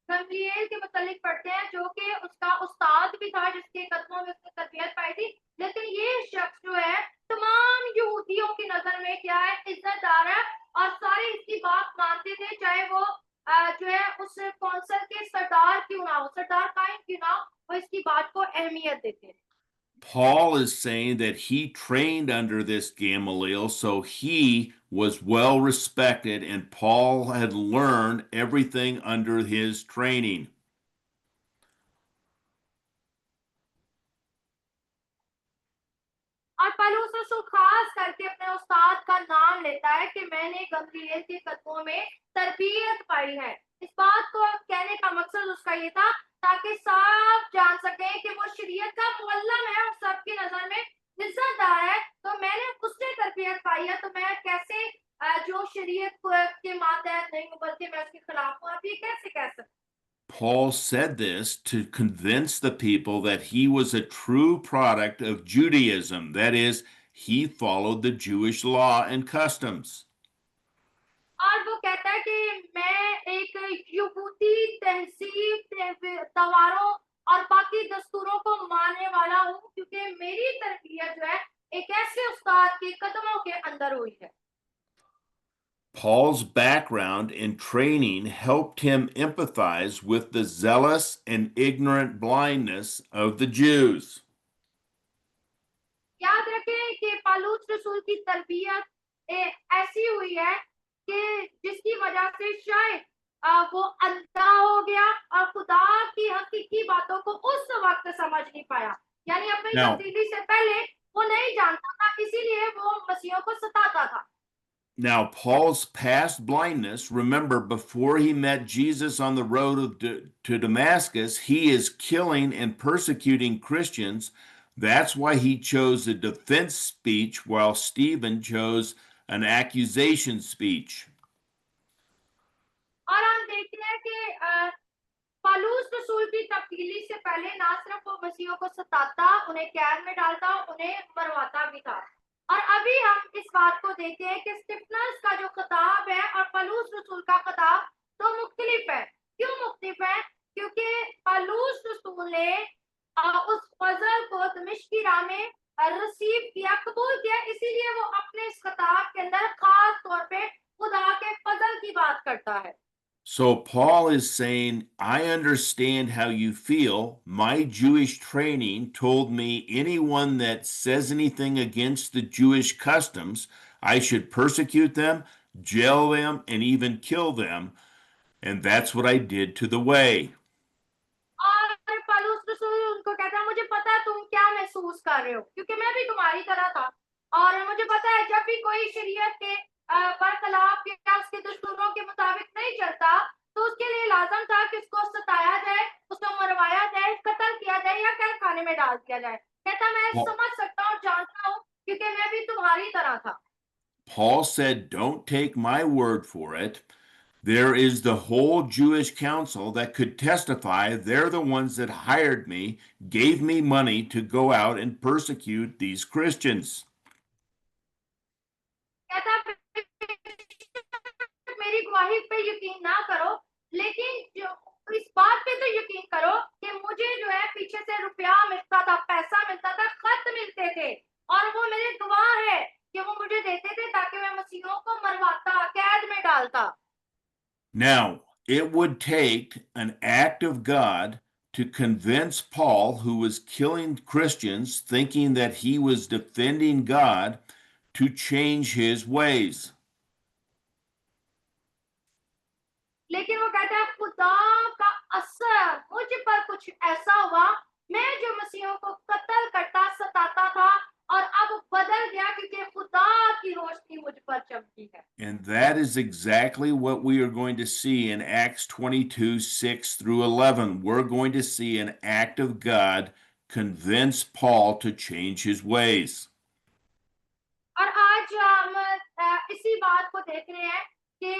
गमलीएल के मुतालिक पढ़ते हैं जो कि उसका उस्ताद भी था जिसके कदमों में उसने तरबियत पाई थी, लेकिन ये शख्स जो है तमाम यहूदियों की नजर में क्या है, इज्जतदार है और सारे इसकी बात मानते थे, चाहे वो जो है उस कौंसल के सरदार क्यों ना हो, सरदार कायम क्यों ना हो, वो इसकी बात को अहमियत देते। Paul is saying that he trained under this Gamaliel, so he was well respected, and Paul had learned everything under his training. और पौलुस रसूल खास करके अपने उस्ताद का नाम लेता है कि मैंने गमलीएल के कदमों में तरबियत पाई है। इस बात को कहने का मकसद उसका ये था ताकि साफ जान सके कि वो शरीयत का मुअल्लम है और सबकी नजर में इज्जतदार है, तो मैंने उससे तरबियत पाई है, तो मैं कैसे जो शरीयत के मातहत नहीं हूँ बल्कि मैं उसके खिलाफ हूँ, आप ये कैसे कह सकते? Paul said this to convince the people that he was a true product of Judaism. That is, he followed the Jewish law and customs. और वो कहता है कि मैं एक यहूदी तहजीब त्योहारों और बाकी दस्तूरों को मानने वाला हूँ, क्योंकि मेरी तरबियत जो है एक ऐसे उस्ताद के कदमों के अंदर हुई है। Paul's background and training helped him empathize with the zealous and ignorant blindness of the Jews. याद रखें कि पौलुस रसूल की तरबियत ऐसी हुई है कि जिसकी वजह से शायद वो अंधा हो गया और खुदा की हकीकी बातों को उस वक्त समझ नहीं पाया, यानी अपनी Now- तब्दीली से पहले वो नहीं जानता था इसीलिए वो मसीहों को सताता था। Now, Paul's past blindness, remember, before he met Jesus on the road to Damascus, he is killing and persecuting Christians. That's why he chose a defense speech while Stephen chose an accusation speech. और हम देखते हैं कि पौलुस रसूल की तब्दीली से पहले ना सिर्फ वो मसीहों को सताता, उन्हें कैद में डालता, उन्हें मरवाता भी था। और अभी हम इस बात को देखते हैं कि स्टिफनस का जो खिताब है और पौलुस रसूल का खिताब तो मुख्तलिफ है। क्यों मुख्तलिफ है? क्योंकि पौलुस रसूल ने उस फजल को दमिश्क की राह में रिसीव किया, कबूल किया, इसीलिए वो अपने इस खिताब के अंदर खास तौर पे खुदा के फजल की बात करता है। So Paul is saying, I understand how you feel. My Jewish training told me anyone that says anything against the Jewish customs, I should persecute them, jail them, and even kill them. And that's what I did to the way. और पौलुस रसूल उनको कहता है, मुझे पता है तुम क्या महसूस कर रहे हो, क्योंकि मैं भी तुम्हारी तरह था। और मुझे पता है जब भी कोई शरीयत के बरखिलाफ या उसके दस्तूरों के मुताबिक नहीं चलता, तो उसके लिए लाजम था कि उसको सताया जाए, उसको मरवाया जाए, कत्ल किया जाए या कैद खाने में डाल दिया जाए। कहता मैं समझ सकता हूँ, जानता हूँ, क्योंकि मैं भी तुम्हारी तरह था। Paul said, don't take my word for it. There is the whole Jewish council that could testify. They're the ones that hired me, gave me money to go out and persecute these Christians. कहता मेरी गवाही पे यकीन ना करो, लेकिन जो इस बात पे तो यकीन करो कि मुझे जो है पीछे से रुपया मिलता था, पैसा मिलता था, खत मिलते थे, और वो मेरे गवाह है कि वो मुझे देते थे ताकि मैं मसीहों को मरवाता, कैद में डालता। Now, it would take an act of God to convince Paul, who was killing Christians, thinking that he was defending God, to change his ways. लेकिन वो कहता है खुदा का असर मुझ पर कुछ ऐसा हुआ, मैं जो मसीहों को कत्ल करता, सताता था, और अब बदल गया क्योंकि खुदा की रोशनी मुझ पर चमकी है। And that is exactly what we are going to see in Acts 22, 6 through 11. We're going to see an act of God convince Paul to change his ways. और आज हम इसी बात को देख रहे हैं कि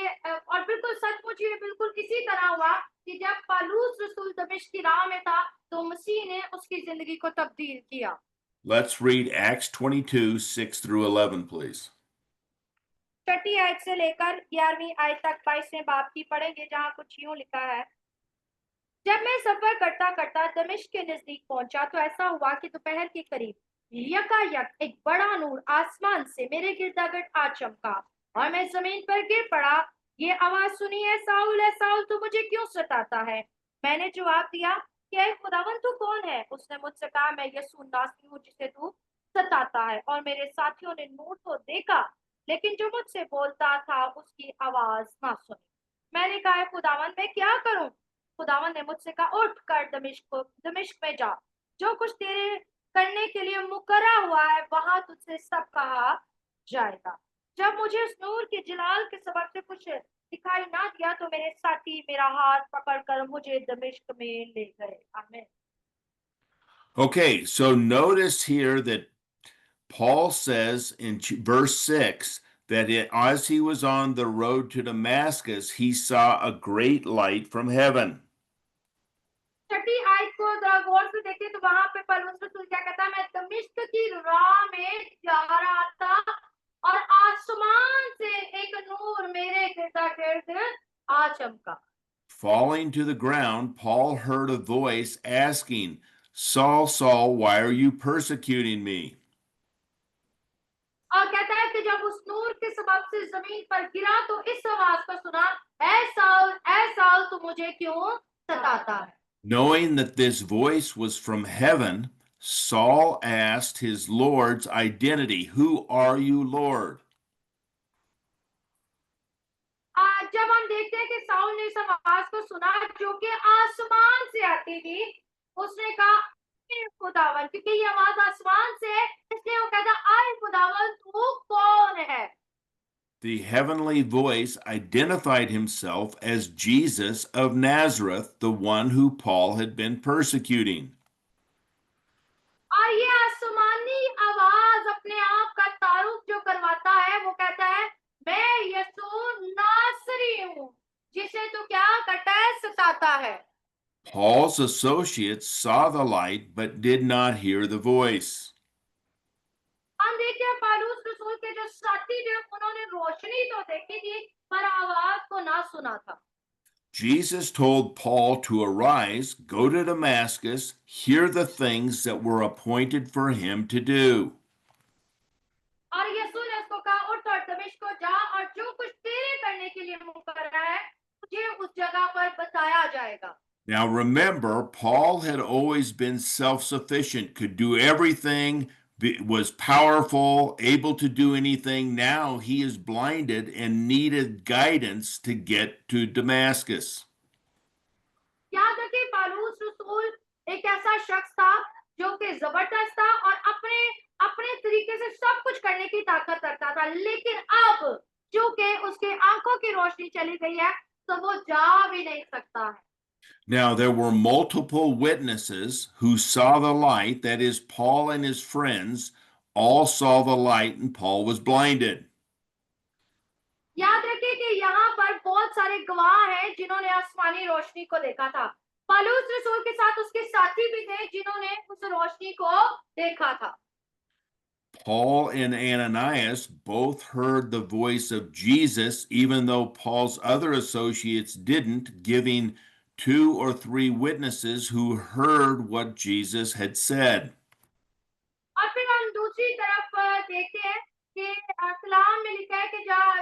और बिल्कुल सचमुच ये बिल्कुल इसी तरह हुआ कि जब पौलुस रसूल दमिश्क की राह में था, तो मसीह ने उसकी जिंदगी को तब्दील किया। Let's read Acts 22, 6 through 11, please. 6ठी आयत से लेकर 11वीं आयत तक 22वें बाब की पढ़ेंगे, जहां कुछ यूं लिखा है। जब मैं सफर करता करता दमिश्क के नजदीक पहुंचा, तो ऐसा हुआ कि दोपहर के करीब यकायक एक बड़ा नूर आसमान से मेरे गिरदागर्द आ चमका, और मैं जमीन पर गिर पड़ा। ये आवाज सुनी, है साउल तू मुझे क्यों सताता है? मैंने जवाब दिया कि ऐ खुदावन तू कौन है? उसने मुझसे कहा, मैं यीशु नासरी हूँ जिसे तू सताता है। और मेरे साथियों ने नूर तो देखा, लेकिन जो मुझसे बोलता था उसकी आवाज ना सुनी। मैंने कहा, खुदावन मैं क्या करूं? खुदावन ने मुझसे कहा, उठ कर दमिश्क में जा, जो कुछ तेरे करने के लिए मुकर्रा हुआ है वहां तुझसे सब कहा जाएगा। जब मुझे उस नूर के जलाल के सबब से कुछ दिखाई ना दिया, तो मेरे साथी मेरा हाथ पकड़कर मुझे दमिश्क में ले गए। आमीन। Okay, so notice here that Paul says in verse 6 that as he was on the road to Damascus, he saw a great light from heaven. 6ठी आयत को गौर से देखें तो वहां पे पौलुस रसूल क्या कहता है, मैं दमिश्क की राह में जा रहा था और आसमान से एक नूर मेरे गिरदागिर्द आ चमका। Falling to the ground, Paul heard a voice asking, Saul, Saul, why are you persecuting me? और कहता है कि जब उस नूर के सबब से जमीन पर गिरा, तो इस आवाज को सुना, ऐ साउल तू मुझे क्यों सताता है? Knowing that this voice was from heaven, Saul asked his Lord's identity. Who are you, Lord? जब हम देखते हैं कि साउल ने इस आवाज को सुना जो कि आसमान से आती थी, उसने कहा, खुदावन, क्योंकि ये आवाज आसमान से है, इसलिए वो कहता, आए खुदावन तू कौन है? The heavenly voice identified himself as Jesus of Nazareth, the one who Paul had been persecuting. और ये आसमानी आवाज अपने आप का तारुफ जो करवाता है, वो कहता है मैं यीशु नासरी हूँ, जिसे तू क्या करता है? सताता है। Paul's associates saw the light but did not hear the voice. हम देखते हैं पौलुस रसूल के जो साथी थे, उन्होंने रोशनी तो देखी थी पर आवाज को ना सुना था। Jesus told Paul to arise, go to Damascus, hear the things that were appointed for him to do. और यीशु ने उसको कहा उठ और दमिश्क को जा, और जो कुछ तेरे करने के लिए मुकर्रर है तुझे उस जगह पर बताया जाएगा। Now remember, Paul had always been self-sufficient, could do everything, was powerful, able to do anything. Now he is blinded and needed guidance to get to Damascus. याद रखिए पौलुस रसूल एक ऐसा शख्स था जो कि जबरदस्त था और अपने अपने तरीके से सब कुछ करने की ताकत रखता था, लेकिन अब जो कि उसके आंखों की रोशनी चली गई है तो वो जा भी नहीं सकता है। Now, there were multiple witnesses who saw the light, that is, Paul and his friends all saw the light, and Paul was blinded. याद रखिए कि यहाँ पर बहुत सारे गवाह हैं जिन्होंने आसमानी रोशनी को देखा था। पौलुस रसूल के साथ उसके साथी भी थे जिन्होंने उस रोशनी को देखा था। Paul and Ananias both heard the voice of Jesus, even though Paul's other associates didn't, giving 2 or 3 witnesses who heard what Jesus had said. और फिर हम दूसरी तरफ देखते हैं कि कलाम में लिखा है कि जहाँ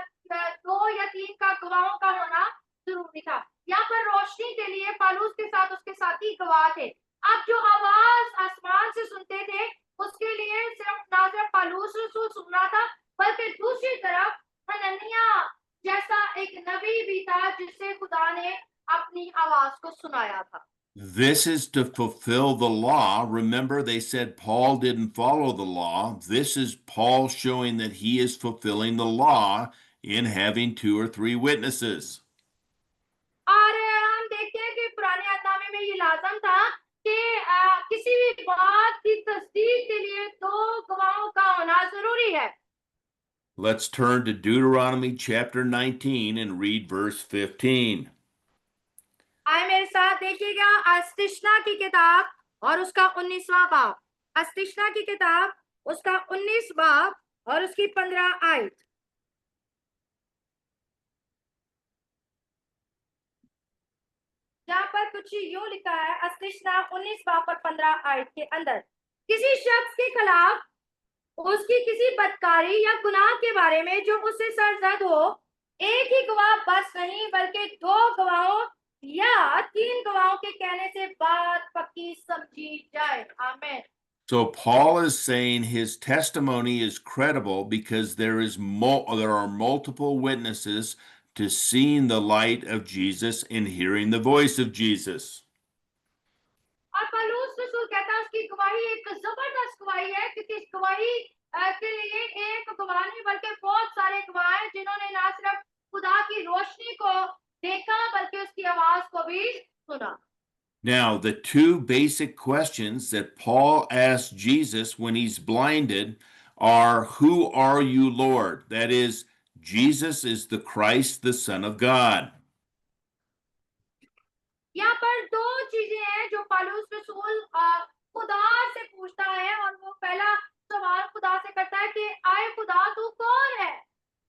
2 या 3 का गवाहों का होना जरूरी था। यहाँ पर रोशनी के लिए पौलुस के साथ उसके साथी गवाह थे। अब जो आवाज आसमान से सुनते थे उसके लिए ना सिर्फ पौलुस रसूल सुन रहा था, बल्कि दूसरी तरफ हनन्याह जैसा एक नबी भी था जिससे खुदा ने अपनी आवाज को सुनाया था। This is to fulfill the law. Remember, they said Paul didn't follow the law. This is Paul showing that he is fulfilling the law in having 2 or 3 witnesses. और हम देखते हैं कि पुराने अहदनामे में ये लाजम था कि किसी भी बात की तस्दीक के लिए 2 गवाहों का होना जरूरी है। Let's turn to Deuteronomy chapter 19 and read verse 15. आए मेरे साथ देखिएगा अस्तिशना की किताब और उसका 19वां बाब। अस्तिशना की किताब उसका 19 बाब और उसकी 15 आयत। जहाँ पर कुछ यूं लिखा है, अस्तिशना 19 बाब और 15 आयत के अंदर, किसी शख्स के खिलाफ उसकी किसी बदकारी या गुनाह के बारे में जो उससे सरजद हो, एक ही गवाह बस नहीं बल्कि 2 गवाहों या 3 गवाहों के कहने से बात पक्की समझी जाए। आमीन। So Paul is saying his testimony is credible because there are multiple witnesses to seeing the light of Jesus and hearing the voice of Jesus. और पौलुस रसूल कहता है उसकी गवाही एक जबरदस्त गवाही है, क्योंकि इस गवाही के लिए एक गवाह नहीं बल्कि बहुत सारे गवाह हैं जिन्होंने ना सिर्फ खुदा की रोशनी को देखा बल्कि उसकी आवाज को भी सुना। Now, the 2 basic questions that Paul asked Jesus when he's blinded are, who are you, Lord? That is, Jesus is the Christ, the Son of God. यहाँ पर 2 चीजें हैं जो पौलुस रसूल खुदा से पूछता है, और वो पहला सवाल खुदा से करता है कि आए खुदा तू कौन है,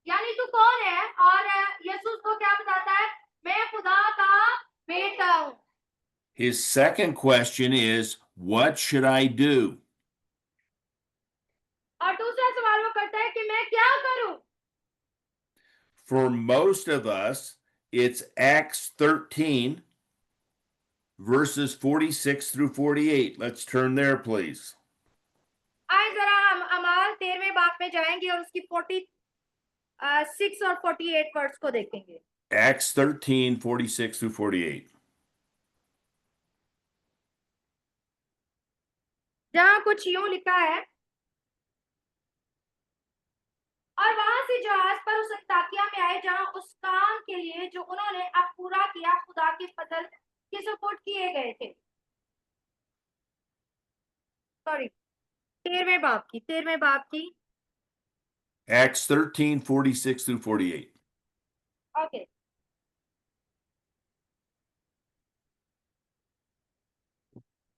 यानी तू कौन है, और यीशु को क्या बताता है, मैं खुदा का बेटा हूँ। His second question is, what should I do? और दूसरा सवाल वो करता है कि मैं क्या करूं। For most of us, it's Acts 13, verses 46 through 48. Let's turn there, please. आए जरा हम अमाल 13वें बाब में जाएंगे और उसकी 46 और 48 वर्ड्स को देखेंगे। Acts 13, 46 through 48. जहाँ कुछ यूं लिखा है, और वहां से जहाज पर उस अंताकिया में आए जहां उस काम के लिए जो उन्होंने अब पूरा किया खुदा की फजल के सपोर्ट किए गए थे। सॉरी, 13वें बाब की Acts 13:46 through 48. ओके।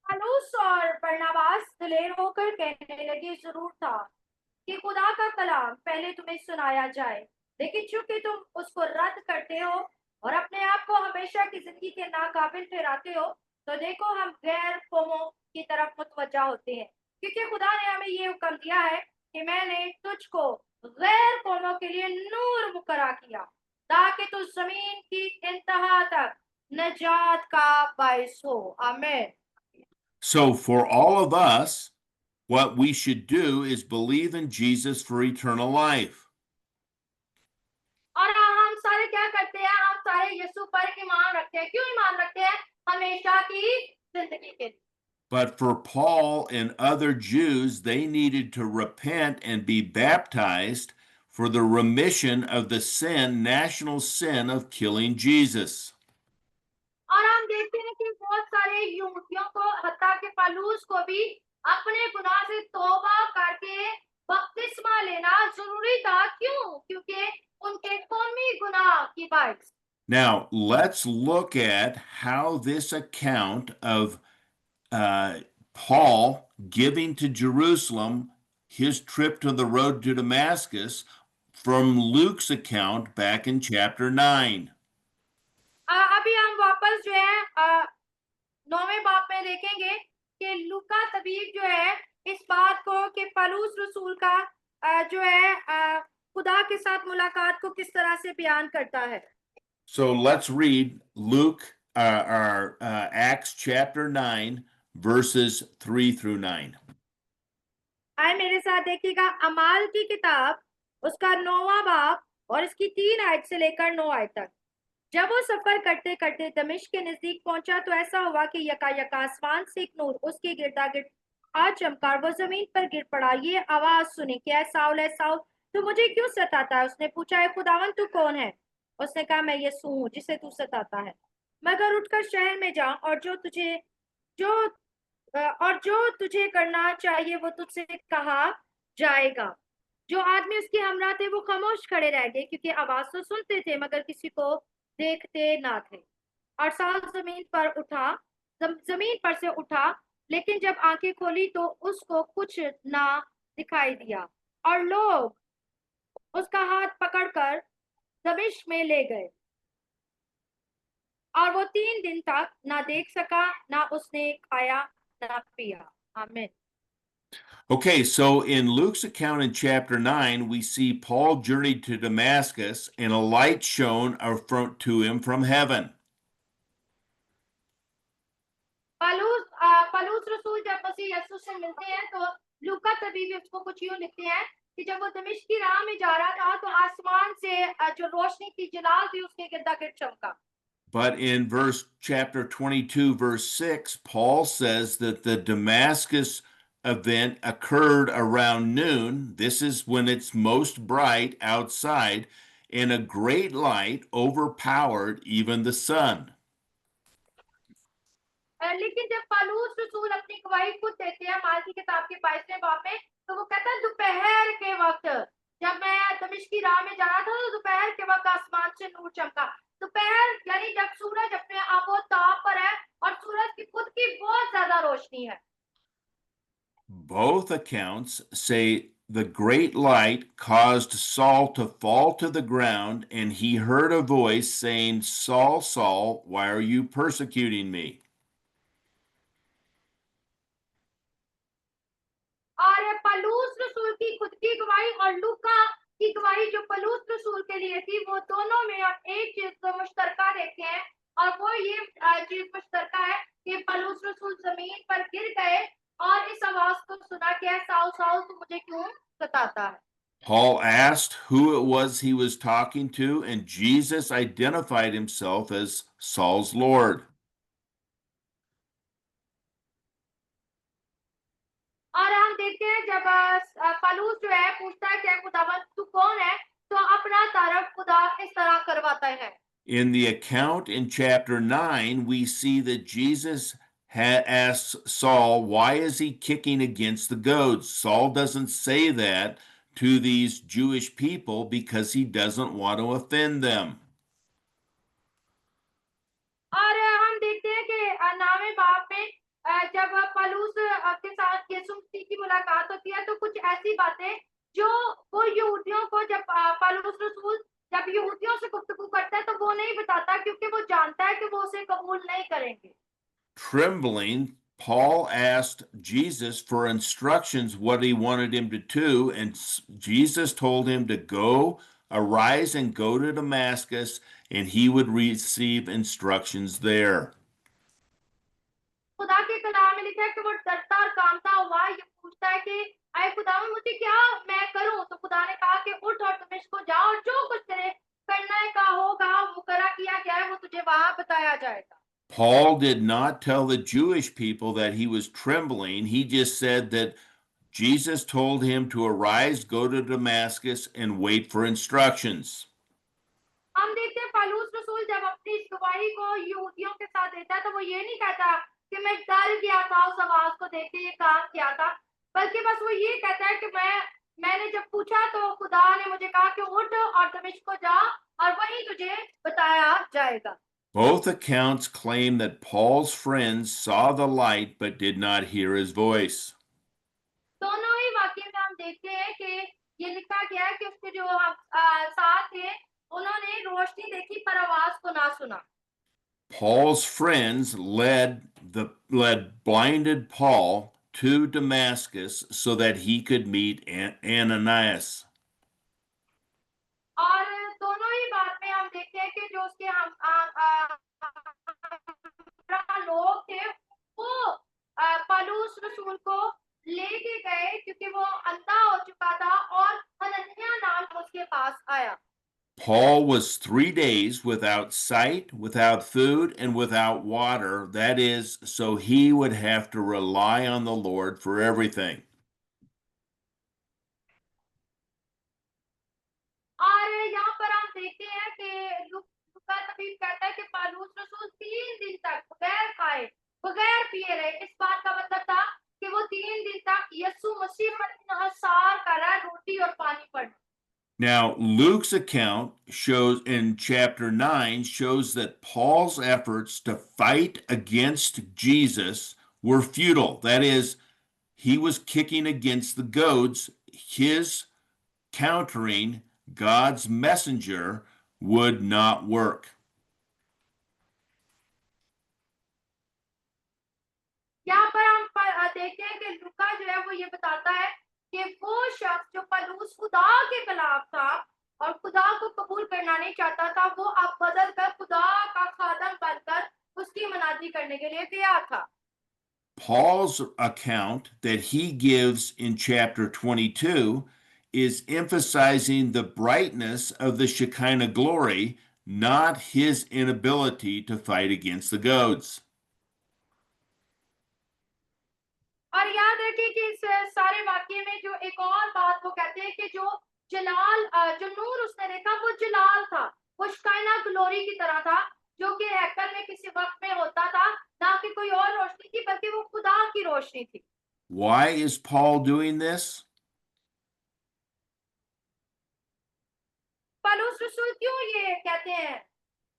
पौलुस और बरनबास दिलेर होकर कहने लगे, जरूर था कि खुदा का कलाम पहले तुम्हें सुनाया जाए, लेकिन चूंकि तुम उसको रद्द करते हो और अपने आप को हमेशा की जिंदगी के नाकाबिल ठहराते हो, तो देखो हम गैर कौमों की तरफ मुतवज्जा होते हैं, क्योंकि खुदा ने हमें ये हुक्म दिया है कि मैंने तुझको गैर कौमों के लिए नूर मुकर्रर किया, ताकि तू जमीन की इंतहा तक नजात का बायस हो। आमीन। So, for all of us, what we should do is believe in Jesus for eternal life. और हम सारे क्या करते हैं? हम सारे यीशु पर ईमान रखते हैं। क्यों ईमान रखते हैं? हमेशा की जिंदगी के लिए। But for Paul and other Jews, they needed to repent and be baptized for the remission of the sin, national sin of killing Jesus. और हम देखते हैं कि बहुत सारे यहूदियों को, हत्ता के पौलुस को भी अपने गुनाह से तौबा करके बपतिस्मा लेना जरूरी था। क्यों? क्योंकि उनके कौमी गुनाह की बाइस। Now, let's look at how this account of Paul giving to Jerusalem his trip to the road to Damascus from Luke's account back in chapter 9. अभी हम वापस जो है 9वें बाब में देखेंगे कि लूका तबीब जो है इस बात को कि पौलुस रसूल का जो है खुदा के साथ मुलाकात को किस तरह से बयान करता है। So let's read Luke, Acts chapter 9, verses 3 through 9. आए मेरे साथ देखिएगा अमाल की किताब उसका 9वां बाब और इसकी 3 आयत से लेकर 9 आयत तक। जब वो सफर करते करते दमिश्क के नजदीक पहुंचा तो ऐसा हुआ कि यकायक आसमान से एक नूर उसके गिरदा गिर्द आ चमका और वो जमीन पर गिर पड़ा। ये आवाज सुनी, क्या है साउल तू मुझे क्यों सताता है? उसने पूछा, है खुदावन तू कौन है? उसने कहा, मैं यीशु हूँ जिसे तू सताता है। मगर उठकर शहर में जा और जो तुझे करना चाहिए वो तुझसे कहा जाएगा। जो आदमी उसके हमरा थे वो खामोश खड़े रह गए, क्योंकि आवाज तो सुनते थे मगर किसी को देखते ना थे। और साउल जमीन पर से उठा, लेकिन जब आंखें खोली तो उसको कुछ ना दिखाई दिया, और लोग उसका हाथ पकड़कर दमिश्क में ले गए, और वो 3 दिन तक ना देख सका, ना उसने खाया ना पिया। आमीन। Okay, so in Luke's account in chapter 9, we see Paul journeyed to Damascus and a light shone to him from heaven. पौलुस रसूल जब मसीह यीशु से मिलते हैं तो लूका तबीब उसको कुछ यूं लिखते हैं कि जब वो दमिश्क की राह में जा रहा था तो आसमान से जो रोशनी थी, जलाल थी, उसके गिरदागिर्द चमका। But in chapter 22, verse 6, Paul says that the Damascus event occurred around noon. This is when it's most bright outside, and a great light overpowered even the sun. लेकिन जब पौलुस रसूल अपनी गवाही खुद देते हैं माल की किताब के 22वें बाब में, तो वो कहता है दोपहर के वक्त जब मैं दमिश्क की राह में जा रहा था तो दोपहर के वक्त आसमान से नूर चमका। दोपहर यानी जब सूरज अपने आपो ताप पर है और सूरज की खुद की बहुत ज्यादा रोशनी है। Both accounts say the great light caused Saul to fall to the ground, and he heard a voice saying, Saul, Saul, why are you persecuting me? और पौलुस रसूल की खुद की गवाही और लूका की गवाही जो पौलुस रसूल के लिए थी, वो दोनों में हम एक चीज को मुश्तरका देखते हैं, और वो ये चीज मुश्तरका है कि पौलुस रसूल जमीन पर गिर गए और इस आवाज को सुना कि साउल साउल तू मुझे क्यों सताता है। Paul asked who it was he was talking to, and Jesus identified himself as Saul's Lord. और हम देखते हैं में जब पलूस जो है पूछता है कि खुदावंद तू कौन है, तो अपना तारफ खुदा इस तरह करवाता है। In the account in chapter 9, we see that Jesus asks Saul, why is he kicking against the goads? Saul doesn't say that to these Jewish people because he doesn't want to offend them. और हम देखते हैं कि 9वें बाब में जब पलूस के साथ यीशु मसीह की मुलाकात होती है, तो कुछ ऐसी बातें जो वो यहूदियों को, जब पलूस रसूल जब यहूदियों से गुफ्तगू करता है, तो वो नहीं बताता, क्योंकि वो जानता है कि वो उसे कबूल नहीं करेंगे। Trembling, Paul asked Jesus for instructions what he wanted him to do, and Jesus told him to go, arise, and go to Damascus, and he would receive instructions there. खुदा के कलाम में लिखा है कि वो डरता और कांपता हुआ ये पूछता है कि आए खुदा, मुझे क्या मैं करूं? तो खुदा ने कहा कि उठ और दमिश्क को जा, और जो कुछ तेरे करने का होगा, मुकर्रर किया गया है, वो तुझे वहां बताया जाएगा। Paul did not tell the Jewish people that he was trembling. He just said that Jesus told him to arise, go to Damascus, and wait for instructions. हम देखते हैं पौलुस रसूल जब अपनी इस गवाही को यहूदियों के साथ देता है, तो वो ये नहीं कहता कि मैं डर गया था उस आवाज को देख के ये काम किया था, बल्कि बस वो ये कहता है कि मैंने जब पूछा तो खुदा ने मुझे कहा कि उठ और दमिश्क को जा, और वहीं तुझे बताया जाएगा। Both accounts claim that Paul's friends saw the light but did not hear his voice. दोनों ही वाक्य में हम देखते हैं कि ये लिखा गया है कि उसके जो साथ थे, उन्होंने रोशनी देखी पर आवाज को ना सुना। Paul's friends led blinded Paul to Damascus so that he could meet Ananias. और दोनों ही बात में हम देखते हैं कि जो उसके हम लोग थे, वो पौलुस रसूल को लेके गए, क्योंकि वो अंधा हो चुका था, और हनन्याह नाम उसके पास आया। Paul was 3 days without sight, without food, and without water. That is, so he would have to rely on the Lord for everything. और यहाँ पर हम देखते हैं कि लूका नबी कहता है कि पौलुस रसूल 3 दिन तक बगैर खाए बगैर पिए रहे। इस बात का मतलब था कि वो 3 दिन तक यीशु मसीह पर इंहसार कर रहा है, रोटी और पानी पर। Now, Luke's account shows in chapter 9 shows that Paul's efforts to fight against Jesus were futile. That is, he was kicking against the goads. His countering God's messenger would not work. यहाँ पर हम देखते हैं कि लूका जो है वो ये बताता है कि वो शख्स जो पौलुस खुदा के खिलाफ था और खुदा को कबूल करना नहीं चाहता था, वो अब बदल कर खुदा का खादम बनकर उसकी मनादी करने के लिए तैयार था। Paul's account that he gives in chapter 22 is emphasizing the brightness of the Shekinah glory, not his inability to fight against the goads. और याद रखिए कि इस सारे वाक्य में जो एक और बात वो कहते हैं कि जो जलाल जो नूर उसने देखा वो जलाल था, वो शकाइना ग्लोरी की तरह था, जो कि हैकल में किसी वक्त में होता था, ना कि कोई और रोशनी थी, बल्कि वो खुदा की रोशनी थी। Why is Paul doing this? पौलुस रसूल क्यों ये कहते हैं?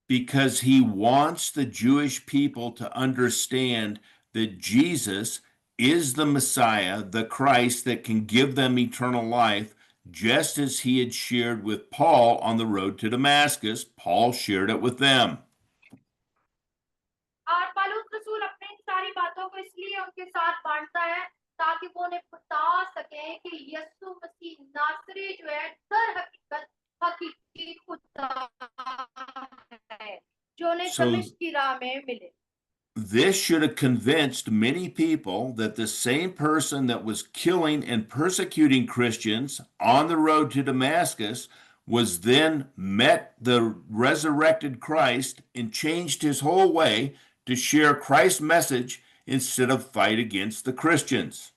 Because he wants the Jewish people to understand that Jesus is the Messiah, the Christ that can give them eternal life, just as he had shared with Paul on the road to Damascus. Paul shared it with them. और पौलुस रसूल अपनी सारी बातों को इसलिए उनके साथ बांटता है ताकि वो उन्हें बता सके कि यीशु मसीह नासरी जो है दर हकीकत हकीकी खुदा है, जो उन्हें दमिश्क की राह में मिले। This should have convinced many people that the same person that was killing and persecuting Christians on the road to Damascus was then met the resurrected Christ and changed his whole way to share Christ's message instead of fight against the Christians.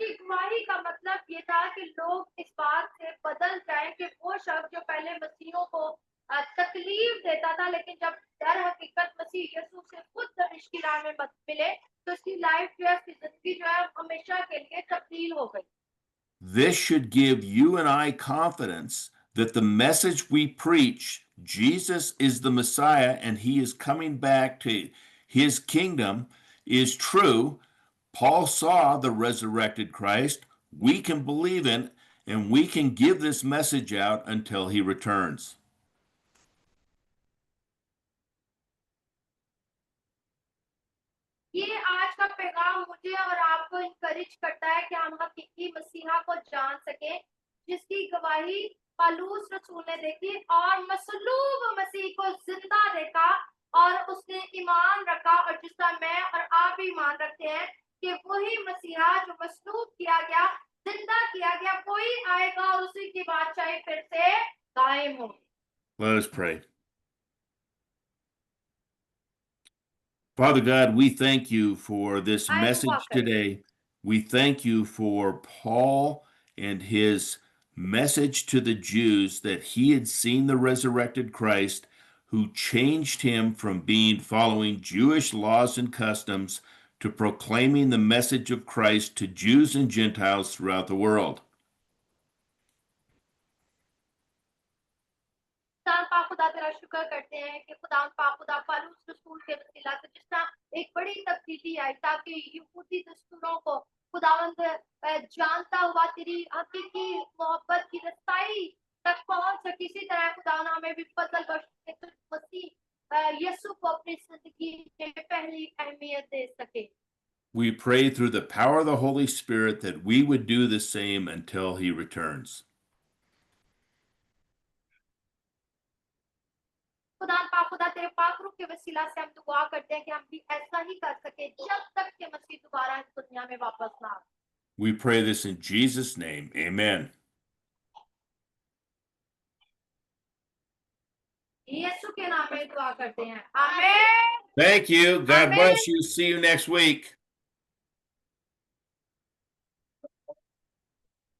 उसकी गवाही का मतलब ये था कि लोग इस बात से बदल जाएं कि वो शख्स जो पहले मसीहों को तकलीफ देता था, लेकिन जब दर हकीकत मसीह यीशु से खुद दमिश्क की राह में मत मिले तो उसकी लाइफ जो है, उसकी जिंदगी जो है हमेशा के लिए तब्दील हो गई। This should give you and I confidence that the message we preach, Jesus is the Messiah and he is coming back to his kingdom, is true. Paul saw the resurrected Christ. We can believe in and we can give this message out until he returns. ये आज का पैगाम मुझे और आपको encourage करता है कि हम हकीकी मसीहा को जान सके, जिसकी गवाही पौलुस रसूल ने देखी और मसलूब मसीह को जिंदा देखा, और उसने ईमान रखा, और जिसका मैं और आप भी ईमान रखते हैं कि वही मसीहा जो मसलूब किया गया, जिंदा किया गया, वही आएगा और उसी की बादशाही फिर से कायम होगी। Let us pray. Father God, we thank you for this आए दुआ message करें। today. We thank you for Paul and his message to the Jews that he had seen the resurrected Christ who changed him from being following Jewish laws and customs to proclaiming the message of Christ to Jews and Gentiles throughout the world. खुदा पाक खुदा तेरा शुक्र करते हैं कि खुदा पाक खुदा पौलुस रसूल के वसीला से जिस तरह एक बड़ी तब्दीली आई, ताकि यहूदी दस्तूरों को खुदावंद जानता हुआ तेरी हकीकी मोहब्बत की रसाई तक पहुंच सके। इसी तरह खुदा ने हमें भी फजल बख्श के तुझ मसीह यीशु को अपनी जिंदगी में पहली अहमियत दे सके। We pray through the power of the Holy Spirit that we would do the same until he returns. खुदा पाक खुदा तेरे पाक रूह के वसीला से हम दुआ करते हैं कि हम भी ऐसा ही कर सके जब तक कि मसीह दोबारा इस दुनिया में वापस ना आए। We pray this in Jesus' name. Amen. यीशु के नाम में दुआ करते हैं, आमीन। Thank you. God Amen. bless you. See you next week.